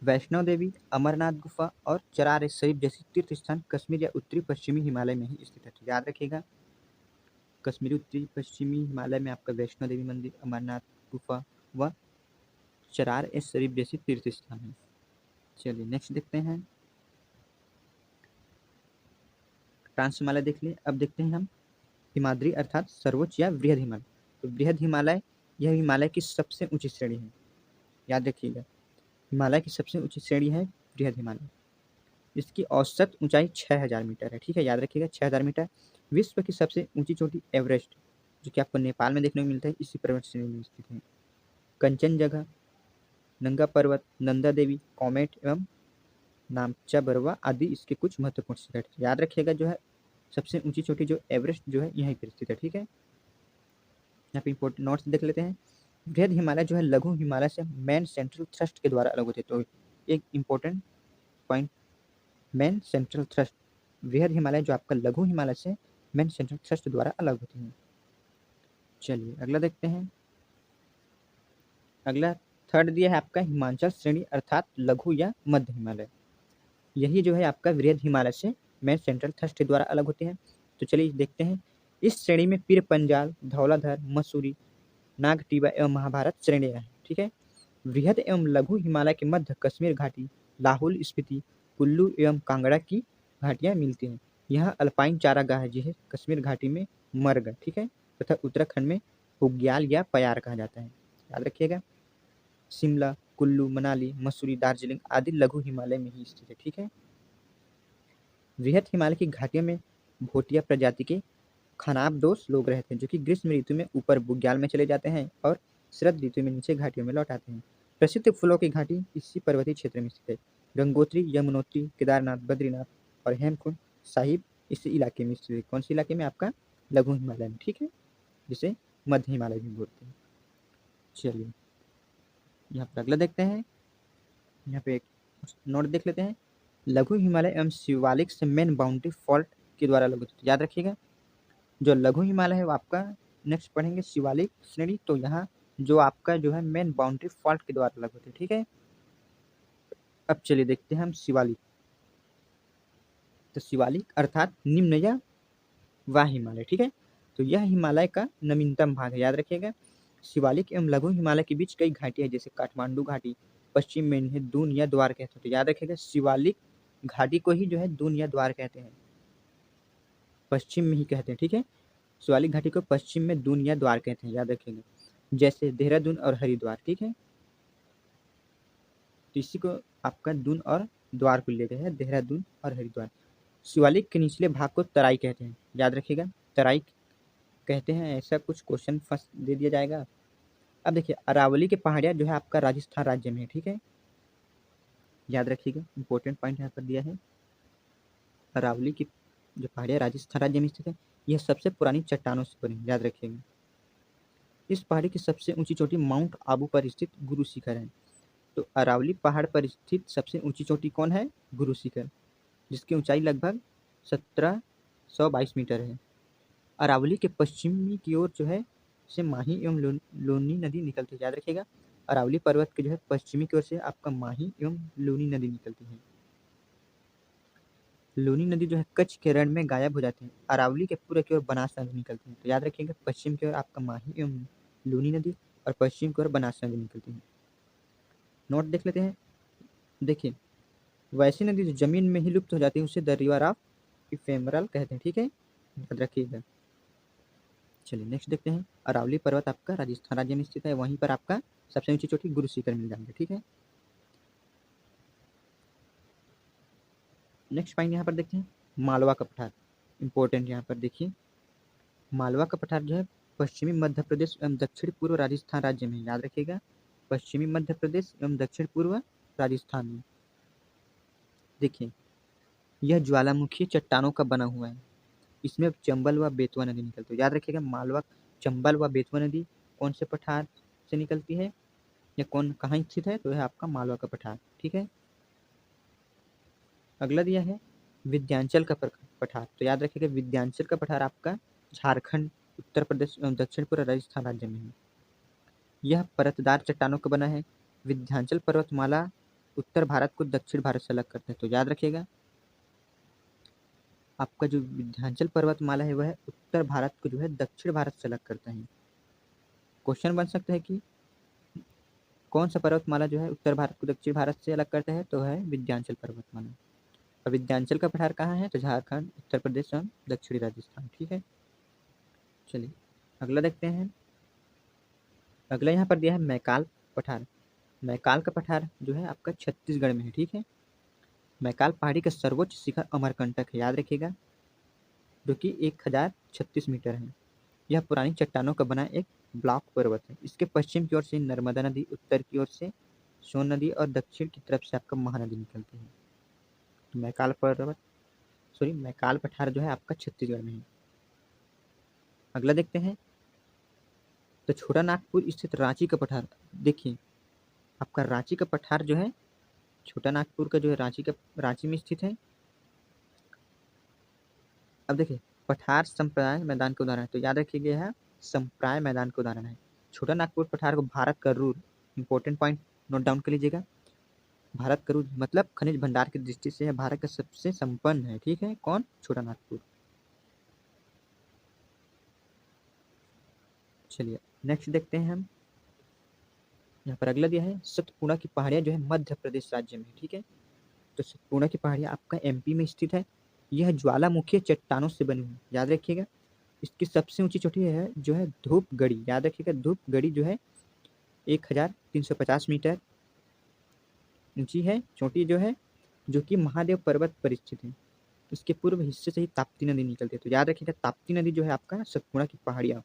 वैष्णो देवी, अमरनाथ गुफा और चरार शरीफ जैसी तीर्थ स्थान कश्मीर या उत्तरी पश्चिमी हिमालय में ही स्थित है। तो याद रखिएगा कश्मीरी उत्तरी पश्चिमी हिमालय में आपका वैष्णो देवी मंदिर, अमरनाथ गुफा व चरार ए शरीफ जैसी तीर्थ स्थान है। चलिए नेक्स्ट देखते हैं, ट्रांस हिमालय देख लिए। अब देखते हैं हम हिमाद्री अर्थात सर्वोच्च या बृहद हिमालय। तो बृहद हिमालय यह हिमालय की सबसे ऊंची श्रेणी है। याद रखिएगा हिमालय की सबसे ऊंची श्रेणी है बृहद हिमालय। इसकी औसत ऊंचाई 6000 मीटर है। ठीक है, याद रखिएगा 6000 मीटर। विश्व की सबसे ऊंची चोटी एवरेस्ट, जो कि आपको नेपाल में देखने को मिलता है, इसी पर्वत श्रेणी में स्थित है। कंचनजंगा, नंगा पर्वत, नंदा देवी, कॉमेट एवं नामचा बरवा आदि इसके कुछ महत्वपूर्ण शिखर। याद रखिएगा जो है सबसे ऊंची चोटी जो एवरेस्ट जो है यहीं पर स्थित है। ठीक है, यहाँ पे इंपोर्टेंट नोट्स देख लेते हैं। बृहद हिमालय जो है लघु हिमालय से मैन सेंट्रल थ्रस्ट के द्वारा अलग होते हैं। तो एक important point, man central thrust, बृहद हिमालय जो आपका लघु हिमालय से मैन सेंट्रल थ्रस्ट द्वारा अलग होती है। चलिए अगला देखते हैं। अगला थर्ड दिया है आपका हिमाचल श्रेणी अर्थात लघु या मध्य हिमालय। यही जो है आपका बृहद हिमालय से मैन सेंट्रल थ्रस्ट के द्वारा अलग होते हैं। तो चलिए देखते हैं, इस श्रेणी में पीर पंजाल, धौलाधर, मसूरी, नागटीबा एवं महाभारत श्रेणियां हैं। ठीक है, बृहद एवं लघु हिमालय के मध्य कश्मीर घाटी, लाहौल स्पीति, कुल्लू एवं कांगड़ा की घाटियां मिलती हैं। यहाँ अल्पाइन चारागाह है जिसे कश्मीर घाटी में मर्ग, ठीक है, तथा उत्तराखंड में बुग्याल या पयार कहा जाता है। याद रखिएगा शिमला, कुल्लू, मनाली, मसूरी, दार्जिलिंग आदि लघु हिमालय में ही स्थित है। ठीक है। वृहद हिमालय की घाटियों में भोटिया प्रजाति के खानाबदोश लोग रहते हैं, जो कि ग्रीष्म ऋतु में ऊपर बुग्याल में चले जाते हैं और शरद ऋतु में नीचे घाटियों में लौट आते हैं। प्रसिद्ध फूलों की घाटी इसी पर्वतीय क्षेत्र में स्थित है। गंगोत्री, यमुनोत्री, केदारनाथ, बद्रीनाथ और हेमकुंड साहिब इसी इलाके में स्थित है। कौन से इलाके में? आपका लघु हिमालय में। ठीक है, जिसे मध्य हिमालय भी बोलते हैं। चलिए यहाँ पर अगला देखते हैं। यहाँ पे एक नोट देख लेते हैं। लघु हिमालय एवं शिवालिक से मेन बाउंड्री फॉल्ट के द्वारा अलग होती है। याद रखिएगा, जो लघु हिमालय है वो आपका नेक्स्ट पढ़ेंगे शिवालिक श्रेणी, तो यहाँ जो आपका जो है मेन बाउंड्री फॉल्ट के द्वारा अलग होती है। ठीक है। अब चलिए देखते हैं हम शिवालिक। तो शिवालिक अर्थात निम्न या वाह हिमालय। ठीक है, तो यह हिमालय का नवीनतम भाग है। याद रखिएगा, शिवालिक एवं लघु हिमालय के बीच कई घाटियां, जैसे काठमांडू घाटी पश्चिम में इन्हें दून या द्वार कहते हैं। तो याद रखिएगा, शिवालिक घाटी को ही जो है दून या द्वार कहते हैं, पश्चिम में ही कहते हैं। ठीक है, शिवालिक घाटी को पश्चिम में दून या द्वार कहते हैं। याद रखिएगा, जैसे देहरादून और हरिद्वार। ठीक है, तो इसी को आपका दून और द्वार को ले गए हैं, देहरादून और हरिद्वार। शिवालिक के निचले भाग को तराई कहते हैं। याद रखिएगा, तराई कहते हैं, ऐसा कुछ क्वेश्चन फर्स्ट दे दिया जाएगा। अब देखिए, अरावली के पहाड़ियाँ जो है आपका राजस्थान राज्य में है। ठीक है, याद रखिएगा, इंपॉर्टेंट पॉइंट यहाँ पर दिया है। अरावली की जो पहाड़ियाँ राजस्थान राज्य में स्थित है, यह सबसे पुरानी चट्टानों से बनी। याद रखिएगा, इस पहाड़ी की सबसे ऊंची चोटी माउंट आबू पर स्थित गुरु शिखर है। तो अरावली पहाड़ पर स्थित सबसे ऊंची चोटी कौन है? गुरु शिखर, जिसकी ऊंचाई लगभग 1722 मीटर है। अरावली के पश्चिमी की ओर जो है से माही एवं लोनी नदी निकलती है। याद रखिएगा, अरावली पर्वत के जो है पश्चिमी की ओर से आपका माही एवं लोनी नदी निकलती है। लोनी नदी जो है कच्छ के रण में गायब हो जाती है। अरावली के पूर्व की ओर बनास नदी निकलती है। तो याद रखिएगा, पश्चिम की ओर आपका माही एवं लोनी नदी और पश्चिम की ओर बनास नदी निकलती है। नोट देख लेते हैं। देखिए, वैसी नदी जो जमीन में ही लुप्त हो जाती है उसे द रिवर ऑफ इफेमरल कहते हैं। ठीक है, याद रखिएगा। चलिए नेक्स्ट देखते हैं। अरावली पर्वत आपका राजस्थान राज्य में स्थित है, वहीं पर आपका सबसे ऊंची चोटी गुरु शिखर मिल जाएंगे। ठीक है, नेक्स्ट पॉइंट यहाँ पर देखते हैं, मालवा का पठार। इंपॉर्टेंट यहाँ पर देखिए, मालवा का पठार जो है पश्चिमी मध्य प्रदेश एवं दक्षिण पूर्व राजस्थान राज्य में। याद रखिएगा, पश्चिमी मध्य प्रदेश एवं दक्षिण पूर्व राजस्थान में। देखिए, यह ज्वालामुखी चट्टानों का बना हुआ है। इसमें चंबल व बेतवा नदी निकलती है। याद रखिएगा, मालवा, चंबल व बेतवा नदी कौन से पठार से निकलती है या कौन कहाँ स्थित है? तो यह आपका मालवा का पठार। ठीक है, अगला दिया है विंध्याचल का पठार। तो याद रखिएगा, विंध्याचल का पठार आपका झारखंड, उत्तर प्रदेश एवं दक्षिण पूर्व राजस्थान राज्य में है। यह परतदार चट्टानों का बना है। विंध्याचल पर्वतमाला उत्तर भारत को दक्षिण भारत से अलग करते हैं। तो याद रखिएगा, आपका जो विंध्याचल पर्वतमाला है वह उत्तर भारत को जो है दक्षिण भारत से अलग करता है। क्वेश्चन बन सकता है कि कौन सा पर्वतमाला जो है उत्तर भारत को दक्षिण भारत से अलग करता है? तो है विंध्याचल पर्वतमाला। और विंध्याचल का पठार कहाँ है? तो झारखंड, उत्तर प्रदेश एवं दक्षिणी राजस्थान। ठीक है, चलिए अगला देखते हैं। अगला यहाँ पर दिया है मैकाल पठार। मैकाल का पठार जो है आपका छत्तीसगढ़ में है। ठीक है, मैकाल पहाड़ी का सर्वोच्च शिखर अमरकंटक है। याद रखिएगा, जो कि 1036 मीटर है। यह पुरानी चट्टानों का बना एक ब्लॉक पर्वत है। इसके पश्चिम की ओर से नर्मदा नदी, उत्तर की ओर से सोन नदी और दक्षिण की तरफ से आपका महानदी निकलती है। तो मैकाल पर्वत, सॉरी मैकाल पठार जो है आपका छत्तीसगढ़ में है। अगला देखते हैं, तो छोटा नागपुर स्थित रांची का पठार। देखिए, आपका रांची का पठार जो है, छोटा नागपुर का जो है रांची में स्थित है। अब देखिए, पठार संप्राय मैदान का उदाहरण है। तो याद रखिएगा, यह संप्राय मैदान का उदाहरण है। छोटा नागपुर पठार को भारत का Ruhr, important point note down कर लीजिएगा, भारत का रूर मतलब खनिज भंडार की दृष्टि से यह भारत का सबसे संपन्न है। ठीक है, कौन? छोटा नागपुर। चलिए नेक्स्ट देखते हैं हम। यहाँ पर अगला दिया है सतपुड़ा की पहाड़ियाँ जो है मध्य प्रदेश राज्य में। ठीक है, तो सतपुड़ा की पहाड़ियाँ आपका एमपी में स्थित है। यह ज्वालामुखी चट्टानों से बनी हुई। याद रखिएगा, इसकी सबसे ऊंची चोटी है जो है धूपगढ़ी। याद रखिएगा, धूपगढ़ी जो है 1350 मीटर ऊंची है चोटी जो है, जो कि महादेव पर्वत पर स्थित है। इसके पूर्व हिस्से से ही ताप्ती नदी निकलती है। तो याद रखिएगा, ताप्ती नदी जो है आपका सतपुड़ा की पहाड़ियाँ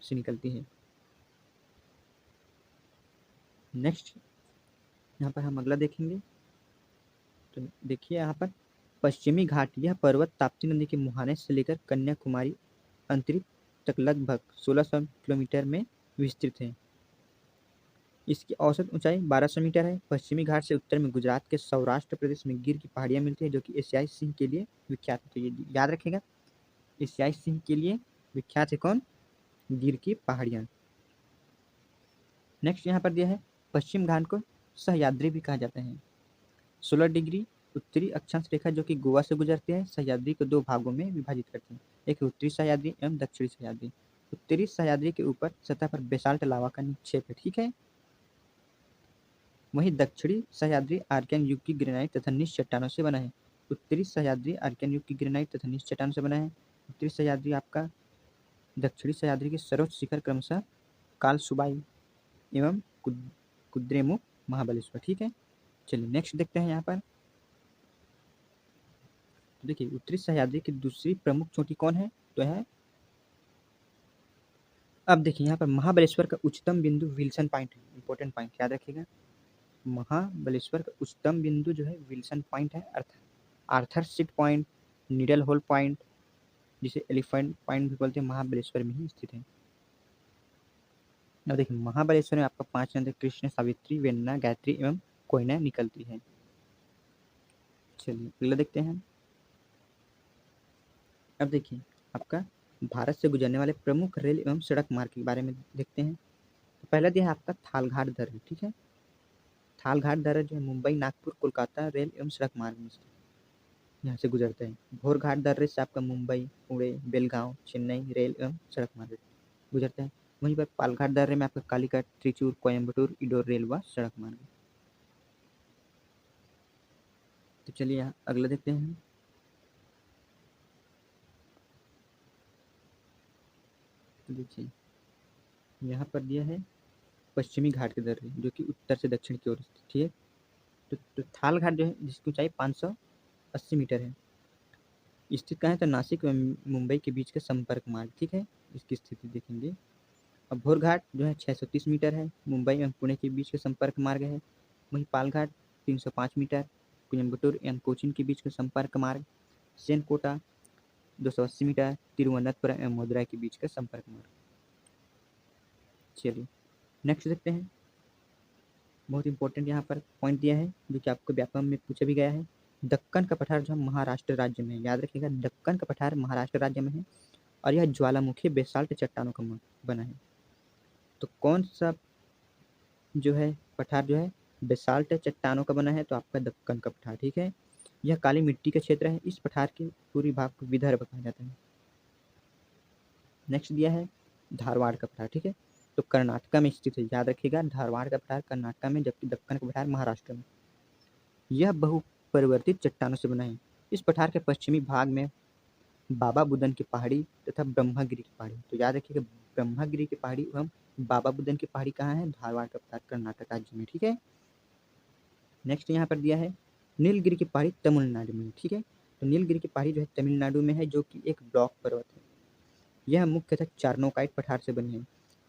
से निकलती है। नेक्स्ट यहाँ पर हम अगला देखेंगे। तो देखिए यहाँ पर पश्चिमी घाट, यह पर्वत ताप्ती नदी के मुहाने से लेकर कन्याकुमारी अंतरिक्ष तक लगभग 1600 किलोमीटर में विस्तृत है। इसकी औसत ऊंचाई 1200 मीटर है। पश्चिमी घाट से उत्तर में गुजरात के सौराष्ट्र प्रदेश में गिर की पहाड़ियां मिलती है, जो कि एशियाई सिंह के लिए विख्यात है। तो ये याद रखेगा, एशियाई सिंह के लिए विख्यात है कौन? गिर की पहाड़ियां। नेक्स्ट यहाँ पर दिया है पश्चिम घाट को सह्याद्री भी कहा जाता है। 16 डिग्री उत्तरी अक्षांश रेखा जो कि गोवा से गुजरती है, सह्याद्री को दो भागों में विभाजित करती है। एक उत्तरी सह्याद्री एवं दक्षिणी सह्याद्री। उत्तरी सह्याद्री के ऊपर सतह पर बेसाल्ट लावा का निक्षेप है, ठीक है। वहीं दक्षिणी सह्याद्री आर्कियन युग की ग्रेनाइट तथा निच चट्टानों से बना है। उत्तरी सह्याद्री आर्कियन युग की ग्रेनाइट तथा निच चट्टानों से बना है। उत्तरी सह्याद्री आपका दक्षिणी सह्याद्री के सर्वोच्च शिखर क्रमशः कालसुबाई एवं कुद्रेमुख महाबलेश्वर, ठीक है। चलिए नेक्स्ट देखते हैं यहाँ पर। तो देखिए उत्तरी सह्याद्री की दूसरी प्रमुख चोटी कौन है? तो है, अब देखिए यहाँ पर महाबलेश्वर का उच्चतम बिंदु विल्सन पॉइंट है। इंपॉर्टेंट पॉइंट याद रखिएगा, महाबलेश्वर का उच्चतम बिंदु जो है विल्सन पॉइंट है, Arthur seat point, needle hole point, जिसे एलिफेंट पॉइंट भी बोलते हैं, महाबलेश्वर में ही स्थित है। अब देखिए महाबलेश्वर में आपका 5 नदी कृष्ण, सावित्री, वेन्ना, गायत्री एवं कोयना निकलती है। चलिए अगला देखते हैं। अब देखिए आपका भारत से गुजरने वाले प्रमुख रेल एवं सड़क मार्ग के बारे में देखते हैं। तो पहला दिया है आपका थालघाट दर्रे, ठीक है। थालघाट दर्रा जो है मुंबई, नागपुर, कोलकाता रेल एवं सड़क मार्ग में से यहाँ से गुजरता है। भोरघाट दर्रे से आपका मुंबई, पुणे, बेलगांव, चेन्नई रेल एवं सड़क मार्ग गुजरता है। वहीं पर पालघाट दर्रे में आपका कालीकट, त्रिचूर, कोयम्बटूर, इडोर रेल व सड़क मार्ग। तो चलिए यहाँ अगला देखते हैं। तो देखिए यहाँ पर दिया है पश्चिमी घाट के दर्रे, जो कि उत्तर से दक्षिण की ओर स्थित, ठीक है। तो थाल घाट जो है जिसकी ऊंचाई 580 मीटर है, स्थित कहाँ है? तो नासिक व मुंबई के बीच का संपर्क मार्ग, ठीक है। इसकी स्थिति देखेंगे। अब भोर घाट जो है 630 मीटर है, मुंबई एवं पुणे के बीच का संपर्क मार्ग है। वहीं पाल घाट 305 मीटर, कोयम्बटूर एवं कोचीन के बीच का संपर्क मार्ग। सेनकोटा 280 मीटर, तिरुवनंतपुरम एवं मदुरई के बीच का संपर्क मार्ग। चलिए नेक्स्ट देखते हैं। बहुत इंपॉर्टेंट यहाँ पर पॉइंट दिया है, जो कि आपको व्यापम में पूछा भी गया है। दक्कन का पठार जो महाराष्ट्र राज्य में है, याद रखिएगा, दक्कन का पठार महाराष्ट्र राज्य में है और यह ज्वालामुखी बेसाल्ट चट्टानों का बना है। तो कौन सा जो है पठार जो है बेसाल्ट चट्टानों का बना है? तो आपका दक्कन का पठार, ठीक है। यह काली मिट्टी का क्षेत्र है। इस पठार के पूरी भाग को विदर्भ कहा जाता है। नेक्स्ट दिया है धारवाड़ का पठार, ठीक है। तो कर्नाटका में स्थित है, याद रखिएगा, धारवाड़ का पठार कर्नाटका में, जबकि दक्कन का पठार महाराष्ट्र में। यह बहुपरिवर्तित चट्टानों से बना है। इस पठार के पश्चिमी भाग में बाबा बुदन की पहाड़ी तथा ब्रह्मगिरी की पहाड़ी। तो याद रखिएगा, ब्रह्मगिरी की पहाड़ी एवं बाबा बुदन की पहाड़ी कहाँ है? धारवाड़ का पठार कर्नाटक राज्य में, ठीक है। नेक्स्ट यहाँ पर दिया है नीलगिरी की पहाड़ी तमिलनाडु में, ठीक है। तो नीलगिरी की पहाड़ी जो है तमिलनाडु में है, जो कि एक ब्लॉक पर्वत है। यह मुख्यतः चारनोकाइट पठार से बनी है।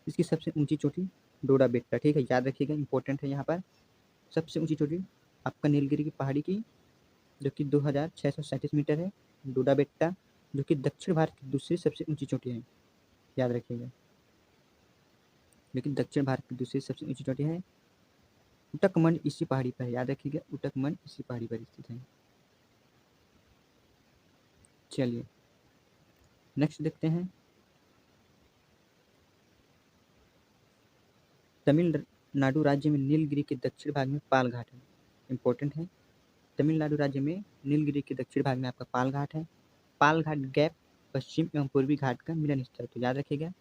इसकी सबसे ऊंची चोटी डोडा बेट्टा, ठीक है, याद रखिएगा, इंपॉर्टेंट है यहाँ पर। सबसे ऊंची चोटी आपका नीलगिरी की पहाड़ी की, जो कि 2637 मीटर है। डोडा बेट्टा जो कि दक्षिण भारत की दूसरी सबसे ऊंची चोटी है, याद रखिएगा, जो कि दक्षिण भारत की दूसरी सबसे ऊंची चोटी है। उटकमंड इसी पहाड़ी पर है, याद रखिएगा, उटकमंड इसी पहाड़ी पर स्थित है। चलिए नेक्स्ट देखते हैं। तमिलनाडु राज्य में नीलगिरी के दक्षिण भाग में पाल घाट है, इंपॉर्टेंट है। तमिलनाडु राज्य में नीलगिरी के दक्षिण भाग में आपका पाल घाट है। पाल घाट गैप पश्चिम एवं पूर्वी घाट का मिलन स्थल, तो याद रखिएगा,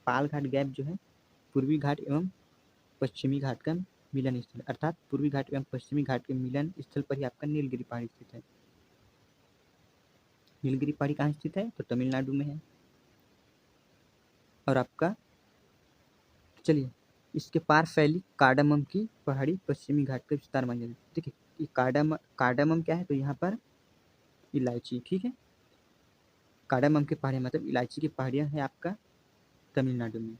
पाल घाट गैप जो है पूर्वी घाट एवं पश्चिमी घाट का मिलन स्थल, अर्थात पूर्वी घाट एवं पश्चिमी घाट के मिलन स्थल पर ही आपका नीलगिरी पहाड़ी स्थित है। नीलगिरी पहाड़ी कहाँ स्थित है? तो तमिलनाडु में है। और आपका चलिए इसके पार फैली कार्डामम की पहाड़ी पश्चिमी घाट का विस्तार माना जाता है। देखिए ये कार्डामम क्या है, तो यहाँ पर इलायची, ठीक है, कार्डामम की पहाड़ियाँ मतलब इलायची की पहाड़ियाँ हैं आपका तमिलनाडु में।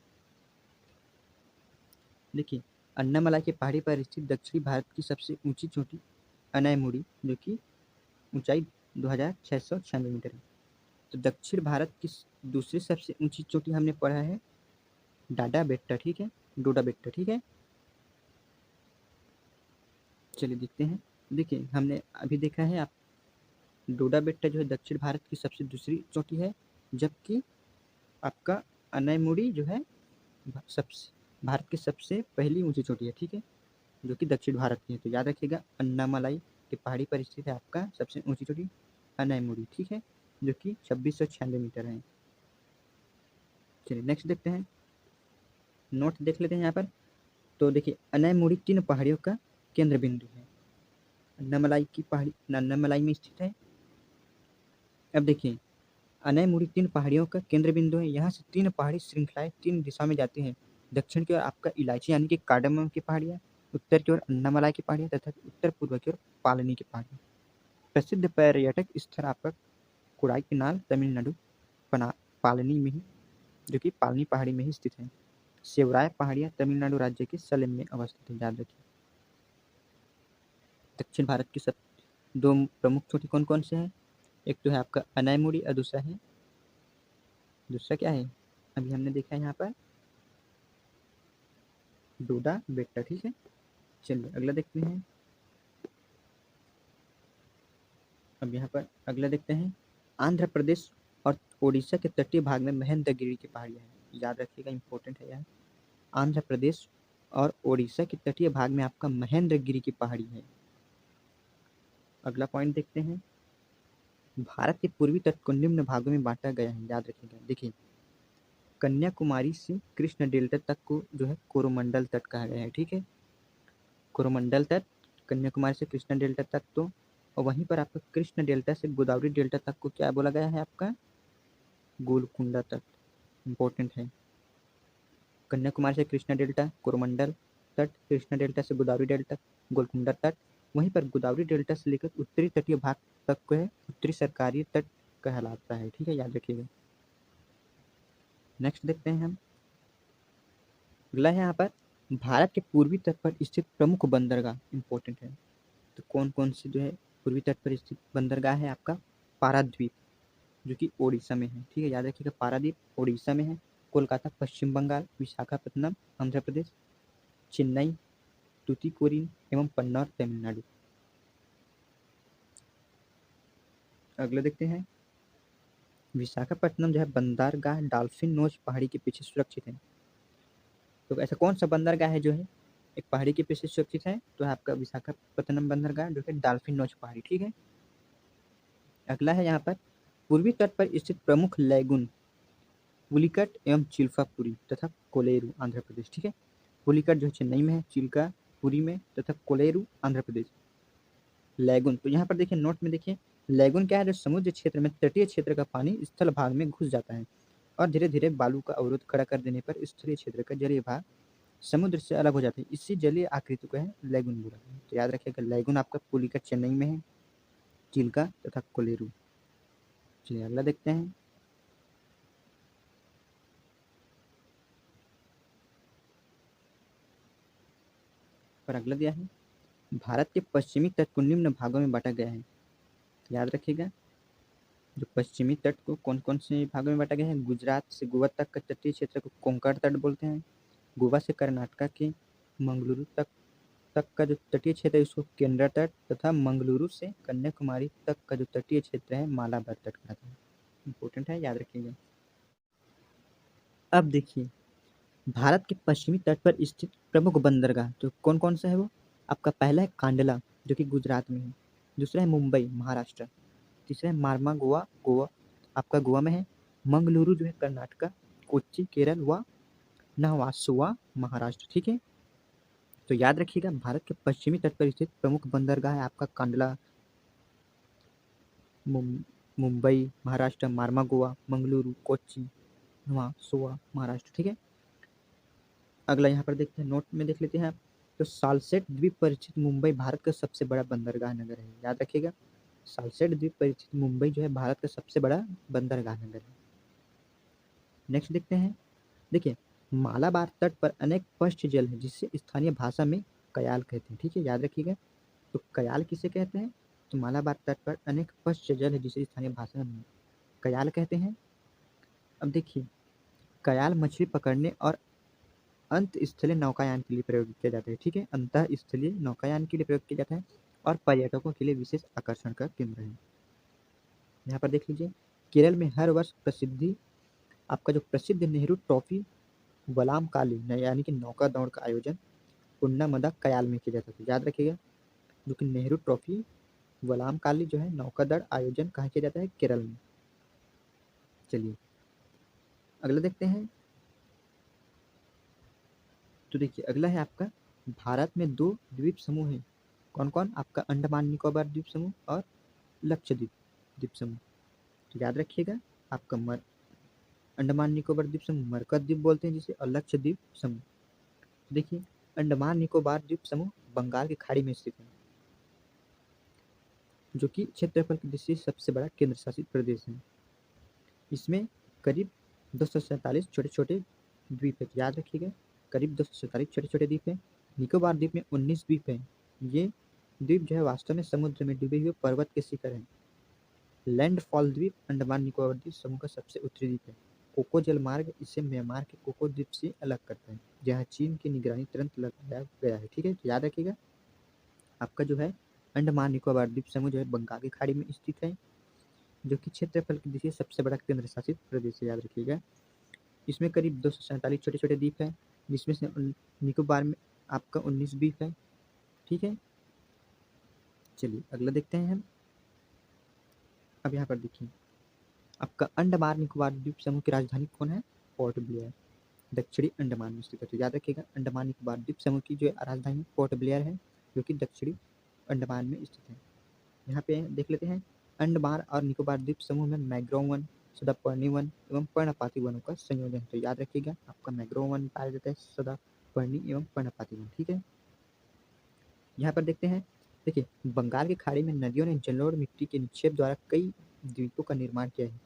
देखिए अन्नामलाई की पहाड़ी पर स्थित दक्षिणी भारत की सबसे ऊंची चोटी अनैमुड़ी, जो कि ऊंचाई 2696 मीटर है। तो दक्षिण भारत की दूसरी सबसे ऊंची चोटी हमने पढ़ा है डाडा बेट्टा, ठीक है, डोडा बेट्टा, ठीक है। चलिए देखते हैं। देखिए हमने अभी देखा है आप डोडा बेट्टा जो है दक्षिण भारत की सबसे दूसरी चोटी है, जबकि आपका अनैमुड़ी जो है सबसे भारत की सबसे पहली ऊंची चोटी है, ठीक है, जो कि दक्षिण भारत की है। तो याद रखिएगा अन्नामलाई की पहाड़ी पर स्थित है आपका सबसे ऊंची चोटी अनैमुड़ी, ठीक है, जो कि 2696 मीटर है। चलिए नेक्स्ट देखते हैं, नोट देख लेते हैं यहाँ पर। तो देखिए अनैमुड़ी 3 पहाड़ियों का केंद्र बिंदु है, अन्नामलाई की पहाड़ी अन्नामलाई में स्थित है। अब देखिए अनैमुड़ी 3 पहाड़ियों का केंद्र बिंदु है। यहाँ से 3 पहाड़ी श्रृंखलाएं 3 दिशा में जाती हैं। दक्षिण की ओर आपका इलायची यानी कि कार्डामम की पहाड़ियाँ, उत्तर की ओर अन्नामलाई की पहाड़ियाँ तथा उत्तर पूर्व की ओर पालनी की पहाड़ियाँ। प्रसिद्ध पर्यटक स्थल आपका कोडाईकनाल तमिलनाडु पालनी में ही, जो कि पालनी पहाड़ी में ही स्थित है। सेवराय पहाड़ियाँ तमिलनाडु राज्य के सलेम में अवस्थित है, याद रखिए। दक्षिण भारत की सब 2 प्रमुख चोटी कौन कौन से हैं, एक तो है आपका अनैमुड़ी और दूसरा क्या है, अभी हमने देखा है यहाँ पर डोडा बेट्टा, ठीक है। चलिए अगला देखते हैं। अब यहाँ पर अगला देखते हैं, आंध्र प्रदेश और ओडिशा के तटीय भाग में महेंद्रगिरी की पहाड़ियाँ हैं, याद रखिएगा, इंपॉर्टेंट है यह। आंध्र प्रदेश और ओडिशा के तटीय भाग में आपका महेंद्रगिरी की पहाड़ी है। अगला पॉइंट देखते हैं, भारत के पूर्वी तट को निम्न भागों में बांटा गया है, याद रखिएगा। देखिए कन्याकुमारी से कृष्ण डेल्टा तक को जो है कोरोमंडल तट कहा गया है, ठीक है, कोरोमंडल तट, कन्याकुमारी से कृष्ण डेल्टा तक। तो और वहीं पर आपका कृष्ण डेल्टा से गोदावरी डेल्टा तक को क्या बोला गया है आपका गोलकुंडा तट, इंपॉर्टेंट है। कन्याकुमारी से कृष्णा डेल्टा कोरोमंडल तट, कृष्णा डेल्टा से गोदावरी डेल्टा गोलकुंडा तट, वहीं पर गोदावरी डेल्टा से लेकर उत्तरी तटीय भाग तक को है उत्तरी सरकारी तट कहलाता है, ठीक है, याद रखिएगा। नेक्स्ट देखते हैं हम, अगला है यहाँ पर भारत के पूर्वी तट पर स्थित प्रमुख बंदरगाह, इंपॉर्टेंट है। तो कौन कौन से जो है पूर्वी तट पर स्थित बंदरगाह है आपका पाराद्वीप, जो कि ओडिशा में है, ठीक है, याद रखिएगा, पारादीप ओडिशा में है। कोलकाता पश्चिम बंगाल, विशाखापत्तनम आंध्र प्रदेश, चेन्नई तूतीकोरिन एवं पन्नार तमिलनाडु। अगला देखते हैं, विशाखापट्टनम जो है बंदरगाह डॉल्फिन नोच पहाड़ी के पीछे सुरक्षित है। तो ऐसा कौन सा बंदरगाह है जो है एक पहाड़ी के पीछे सुरक्षित है, तो है आपका विशाखापट्टनम बंदरगाह जो है डॉल्फिन नोच पहाड़ी, ठीक है। अगला है यहाँ पर पूर्वी तट पर स्थित प्रमुख लैगून पुलिकट एवं चिल्कापुरी तथा कोलेरू आंध्र प्रदेश, ठीक है। पुलिकट जो है चेन्नई में है, चिल्कापुरी में तथा कोलेरू आंध्र प्रदेश। लैगून, तो यहाँ पर देखिए नोट में देखिए लैगून क्या है, जो समुद्र क्षेत्र में तटीय क्षेत्र का पानी स्थल भाग में घुस जाता है और धीरे धीरे बालू का अवरोध खड़ा कर देने पर स्थलीय क्षेत्र का जलीय भाग समुद्र से अलग हो जाता है। इसी जलीय आकृति को है लैगून बोला है। तो याद रखिएगा लैगून आपका पुलिकट चेन्नई में है, चिल्का तथा कोलेरू। चलिए अगला देखते हैं, पर अगला दिया है भारत के पश्चिमी तट को निम्न भागों में बांटा गया है, याद रखिएगा। जो पश्चिमी तट को कौन कौन से भागों में बांटा गया है, गुजरात से गोवा तक का तटीय क्षेत्र को कोंकण तट बोलते हैं। गोवा से कर्नाटक के मंगलुरु तक का जो तटीय क्षेत्र है उसको केंद्र तट, तथा मंगलुरु से कन्याकुमारी तक का जो तटीय क्षेत्र है मालाबार तट कहलाता है, इंपॉर्टेंट है, याद रखिएगा। अब देखिए भारत के पश्चिमी तट पर स्थित प्रमुख बंदरगाह तो कौन कौन सा है वो, आपका पहला है कांडला जो कि गुजरात में है, दूसरा है मुंबई महाराष्ट्र, तीसरा है मारमा गोवा गोवा आपका गोवा में है, मंगलुरु जो है कर्नाटक, कोच्चि केरल व नहवासुआ महाराष्ट्र, ठीक है। तो याद रखिएगा भारत के पश्चिमी तट पर स्थित प्रमुख बंदरगाह है आपका कांडला मुंबई महाराष्ट्र, मारमा गोवा, मंगलुरु, कोच्चि नहवासुआ महाराष्ट्र, ठीक है। अगला यहाँ पर देखते हैं, नोट में देख लेते हैं आप। तो सालसेट द्वीप पर स्थित मुंबई भारत का सबसे बड़ा बंदरगाह नगर है, याद रखिएगा। सालसेट द्वीप पर स्थित मुंबई जो है भारत का सबसे बड़ा बंदरगाह नगर है। नेक्स्ट देखते हैं, देखिए मालाबार तट पर अनेक पश्च जल है जिसे स्थानीय भाषा में कयाल कहते हैं, ठीक है, याद रखिएगा। तो कयाल किसे कहते हैं? तो मालाबार तट पर अनेक पश्च जल है जिसे स्थानीय भाषा में कयाल कहते हैं। अब देखिए, कयाल मछली पकड़ने और अंत स्थलीय नौकायान के लिए प्रयोग किया जाता है, ठीक है, अंतः स्थलीय नौकायान के लिए प्रयोग किया जाता है और पर्यटकों के लिए विशेष आकर्षण का केंद्र है। यहाँ पर देख लीजिए, केरल में हर वर्ष प्रसिद्धि आपका जो प्रसिद्ध नेहरू ट्रॉफी वलाम काली यानी कि नौका दौड़ का आयोजन उन्नामदा कयाल में किया जाता है, याद रखिएगा। जो कि नेहरू ट्रॉफी वलाम काली जो है नौका दौड़ आयोजन कहाँ किया जाता है? केरल में। चलिए अगला देखते हैं। तो देखिए अगला है आपका, भारत में 2 द्वीप समूह हैं, कौन-कौन? आपका अंडमान निकोबार द्वीप समूह और लक्षद्वीप द्वीप समूह। तो याद रखिएगा, आपका अंडमान निकोबार द्वीप समूह मरकत द्वीप बोलते हैं जिसे, और लक्षद्वीप समूह। तो देखिए अंडमान निकोबार द्वीप समूह बंगाल की खाड़ी में स्थित है, जो कि क्षेत्रफल की दृष्टि से सबसे बड़ा केंद्र शासित प्रदेश है। इसमें करीब 247 छोटे-छोटे द्वीप है, याद रखिएगा, करीब 247 छोटे-छोटे द्वीप हैं। निकोबार द्वीप में 19 द्वीप हैं। ये द्वीप जो है वास्तव में समुद्र में डूबे हुए पर्वत के शिखर हैं। लैंडफॉल द्वीप अंडमान निकोबार द्वीप समूह का सबसे उत्तरी द्वीप है। कोको जलमार्ग इसे म्यांमार के कोको द्वीप से अलग करता है, जहाँ चीन की निगरानी तुरंत लगाया गया है, ठीक है, तो याद रखिएगा। आपका जो है अंडमान निकोबार द्वीप समूह जो है बंगाल की खाड़ी में स्थित है, जो कि क्षेत्रफल की दृष्टि से सबसे बड़ा केंद्र शासित प्रदेश है, याद रखिएगा। इसमें करीब 247 छोटे-छोटे द्वीप हैं, जिसमें से निकोबार में आपका 19 द्वीप है, ठीक है। चलिए अगला देखते हैं हम। अब यहाँ पर देखिए, आपका अंडमान निकोबार द्वीप समूह की राजधानी कौन है? पोर्ट ब्लेयर, दक्षिणी अंडमान में स्थित है। तो याद रखिएगा, अंडमान निकोबार द्वीप समूह की जो राजधानी पोर्ट ब्लेयर है, जो कि दक्षिणी अंडमान में स्थित है। यहाँ पे देख लेते हैं, अंडमान और निकोबार द्वीप समूह में मैंग्रोव वन, सदापर्णी वन एवं पर्णपाती वनों का संयोजन है। तो याद रखिएगा, आपका मैंग्रोव वन पाया जाता है, सदापर्णी एवं पर्णपाती वन, ठीक है। यहाँ पर देखते हैं, देखिए बंगाल की खाड़ी में नदियों ने जलोढ़ मिट्टी के निक्षेप द्वारा कई द्वीपों का निर्माण किया है।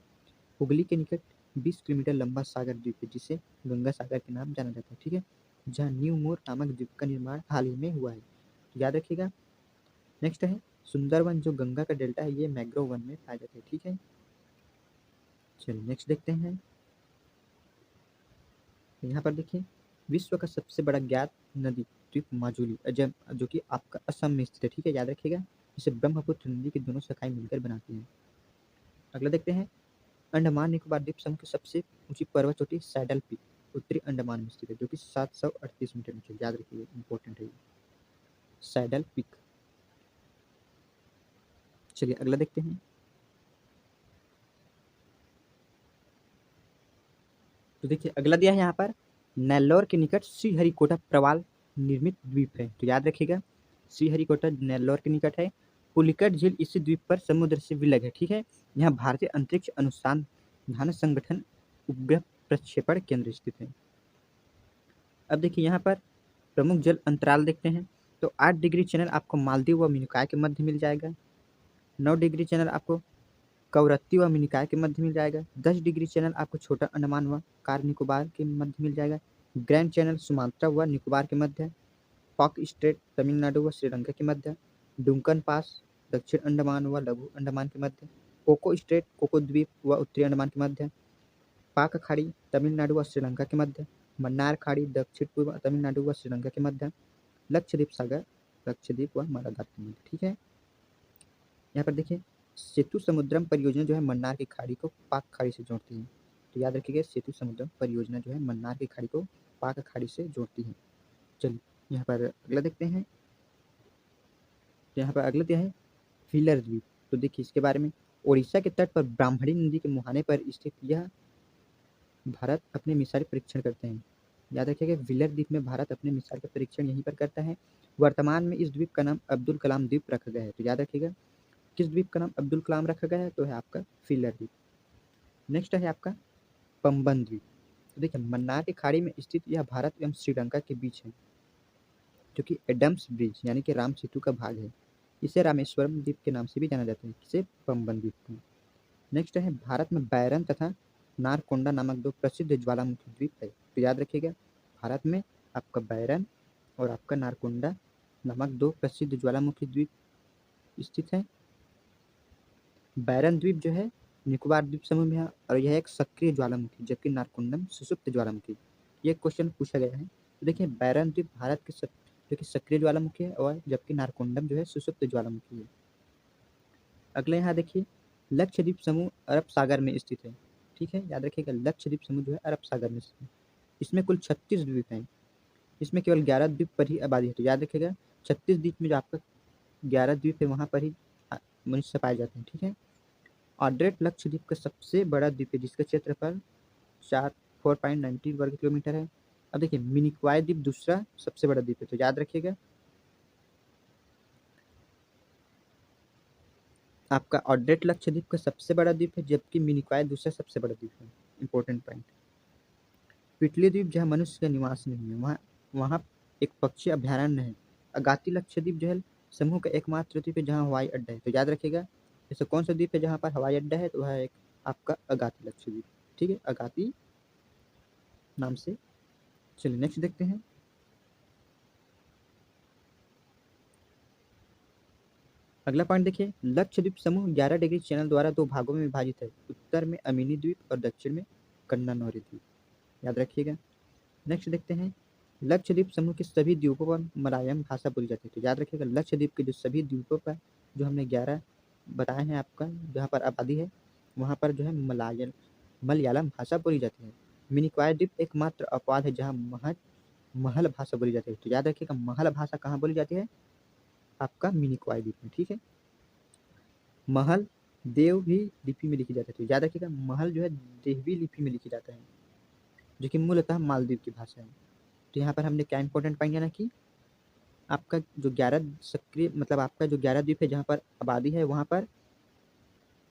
हुगली के निकट 20 किलोमीटर लंबा सागर द्वीप है, जिसे गंगा सागर के नाम जाना जाता है, ठीक है, जहाँ न्यू मोर नामक द्वीप का निर्माण हाल ही में हुआ है, तो याद रखिएगा। नेक्स्ट है सुंदरवन, जो गंगा का डेल्टा है, ये मैंग्रोव वन में पाया जाता है, ठीक है। चलिए नेक्स्ट देखते हैं। यहाँ पर देखिए, विश्व का सबसे बड़ा ज्ञात नदी द्वीप माजुली अजम, जो कि आपका असम में स्थित है, ठीक है, याद रखिएगा। इसे ब्रह्मपुत्र नदी की दोनों शाखाएं मिलकर बनाती हैं। अगला देखते हैं, अंडमान निकोबार द्वीप समूह की सबसे ऊंची पर्वत चोटी सैडल पीक उत्तरी अंडमान में स्थित है, जो कि 738 मीटर ऊंची, याद रखिए, इंपॉर्टेंट है सैडल पीक। चलिए अगला देखते हैं। तो देखिए अगला दिया है यहाँ पर, नेल्लौर के निकट श्रीहरिकोटा प्रवाल निर्मित द्वीप है, तो याद रखिएगा, श्रीहरिकोटा नेल्लौर के निकट है। पुलिकट झील इसी द्वीप पर समुद्र से विलग है, ठीक है। यहाँ भारतीय अंतरिक्ष अनुसंधान संगठन उपग्रह प्रक्षेपण केंद्र स्थित है। अब देखिए यहाँ पर प्रमुख जल अंतराल देखते हैं। तो 8 डिग्री चैनल आपको मालदीव व मिनिकॉय के मध्य मिल जाएगा। 9 डिग्री चैनल आपको कवरत्ती व मिनिकॉय के मध्य मिल जाएगा। 10 डिग्री चैनल आपको छोटा अंडमान व कार निकोबार के मध्य मिल जाएगा। ग्रैंड चैनल सुमात्रा व निकोबार के मध्य। पॉक स्ट्रेट तमिलनाडु व श्रीलंका के मध्य। डुंकन पास दक्षिण अंडमान व लघु अंडमान के मध्य। कोको स्ट्रेट कोको द्वीप व उत्तरी अंडमान के मध्य। पाक खाड़ी तमिलनाडु व श्रीलंका के मध्य। मन्नार खाड़ी दक्षिण पूर्व तमिलनाडु व श्रीलंका के मध्य। लक्षद्वीप सागर लक्षद्वीप व मालाबार के मध्य, ठीक है। यहाँ पर देखिए, सेतु समुद्रम परियोजना जो है मन्नार की खाड़ी को पाक खाड़ी से जोड़ती है, तो याद रखिएगा, सेतु समुद्रम परियोजना जो है मन्नार की खाड़ी को पाक खाड़ी से जोड़ती है। चलिए यहाँ पर अगला देखते हैं। तो यहाँ पर अगला दिया है व्हीलर द्वीप। तो देखिए इसके बारे में, उड़ीसा के तट पर ब्राह्मणी नदी के मुहाने पर स्थित यह भारत अपने मिसाइल परीक्षण करते हैं। याद रखिएगा, व्हीलर द्वीप में भारत अपने मिसाइल का परीक्षण यहीं पर करता है। वर्तमान में इस द्वीप का नाम अब्दुल कलाम द्वीप रखा गया है, तो याद रखिएगा, किस द्वीप का नाम अब्दुल कलाम रखा गया है? तो है आपका व्हीलर द्वीप। नेक्स्ट है आपका पंबन द्वीप। तो देखिए मन्नार की खाड़ी में स्थित यह भारत एवं श्रीलंका के बीच है, जो कि एडम्स ब्रिज यानी कि राम सेतु का भाग है। इसे रामेश्वरम द्वीप के नाम से भी जाना जाता है, किसे पंबन द्वीप को। नेक्स्ट है भारत में बैरन तथा नारकोंडा नामक दो प्रसिद्ध ज्वालामुखी द्वीप है। तो याद रखिएगा भारत में आपका बैरन और आपका नारकोंडा नामक दो प्रसिद्ध ज्वालामुखी द्वीप स्थित है। बैरन द्वीप जो है निकोबार द्वीप समूह में है और यह एक सक्रिय ज्वालामुखी, जबकि नारकोंडम सुषुप्त ज्वालामुखी। ये क्वेश्चन पूछा गया है। तो देखिए बैरन द्वीप भारत के जो कि सक्रिय ज्वालामुखी है और जबकि नारकोंडम जो है सुषुप्त ज्वालामुखी है। अगले यहाँ देखिए लक्षद्वीप समूह अरब सागर में स्थित है। ठीक है, याद रखिएगा लक्षद्वीप समूह जो है अरब सागर में स्थित है। इसमें कुल 36 द्वीप हैं। इसमें केवल 11 द्वीप पर ही आबादी है। तो याद रखिएगा 36 द्वीप में जो आपका 11 द्वीप है वहाँ पर ही मनुष्य पाए जाते हैं। ठीक है, ऑड्रेट लक्षद्वीप का सबसे बड़ा द्वीप है, जिसका क्षेत्रफल 4.90 वर्ग किलोमीटर है। अब देखिए मिनिकॉय द्वीप दूसरा सबसे बड़ा द्वीप है। तो याद रखिएगा आपका ऑड्रेट लक्षद्वीप का सबसे बड़ा द्वीप है, जबकि मिनिकॉय दूसरा सबसे बड़ा द्वीप है। Important point. पिटली द्वीप जहाँ मनुष्य का निवास नहीं है, वहाँ वहाँ एक पक्षी अभ्यारण्य है। अगाती लक्षद्वीप जो है समूह का एकमात्र द्वीप है जहाँ हवाई अड्डा है। तो याद रखिएगा ऐसा कौन सा द्वीप है जहाँ पर हवाई अड्डा है, तो वह एक आपका अगाती लक्षद्वीप। ठीक है, अगाती नाम से। चलिए नेक्स्ट देखते हैं। अगला पॉइंट देखिए लक्षद्वीप समूह 11 डिग्री चैनल द्वारा दो भागों में विभाजित है, उत्तर में अमीनी द्वीप और दक्षिण में कन्नानौरी द्वीप। याद रखिएगा। नेक्स्ट देखते हैं लक्षद्वीप समूह के सभी द्वीपों पर मलयालम भाषा बोली जाती है। तो याद रखिएगा लक्षद्वीप के जो सभी द्वीपों पर जो हमने 11 बताए हैं आपका जहाँ पर आबादी है वहाँ पर जो है मलयालम भाषा बोली जाती है। मिनिकॉय द्वीप एकमात्र अपवाद है जहाँ महल भाषा बोली जाती है। तो याद रखिएगा महल भाषा कहाँ बोली जाती है, आपका मिनिकॉय द्वीप में। ठीक है, महल देव भी लिपि में लिखी जाती है। तो याद रखिएगा महल जो है देवी लिपि में लिखी जाता है, जो कि मूलतः मालदीव की भाषा है। तो यहाँ पर हमने क्या इंपॉर्टेंट पॉइंट जाना कि आपका जो 11 सक्रिय मतलब आपका जो 11 द्वीप है जहाँ पर आबादी है वहाँ पर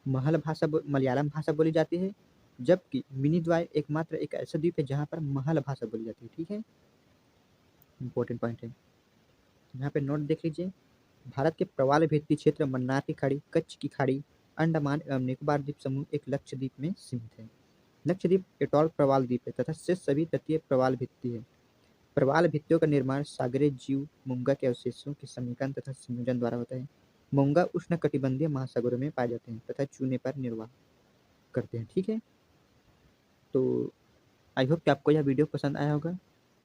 मलयालम भाषा बोली जाती है, जबकि मिनिकॉय एकमात्र एक ऐसा द्वीप है जहाँ पर महल भाषा बोली जाती है। ठीक है, इंपॉर्टेंट पॉइंट है। यहाँ पे नोट देख लीजिए भारत के प्रवाल भित्ति क्षेत्र मन्नार की खाड़ी, कच्छ की खाड़ी, अंडमान एवं निकोबार द्वीप समूह एक लक्षद्वीप में सीमित है। लक्षद्वीप एटॉल प्रवाल द्वीप है तथा शेष सभी तटीय प्रवाल भित्ति है। प्रवाल भित्तियों का निर्माण सागरीय जीव मूंगा के अवशेषों के समीकरण तथा संयोजन द्वारा होता है। मूंगा उष्णकटिबंधीय महासागरों में पाए जाते हैं तथा चूने पर निर्वाह करते हैं। ठीक है, तो आई होप कि आपको यह वीडियो पसंद आया होगा।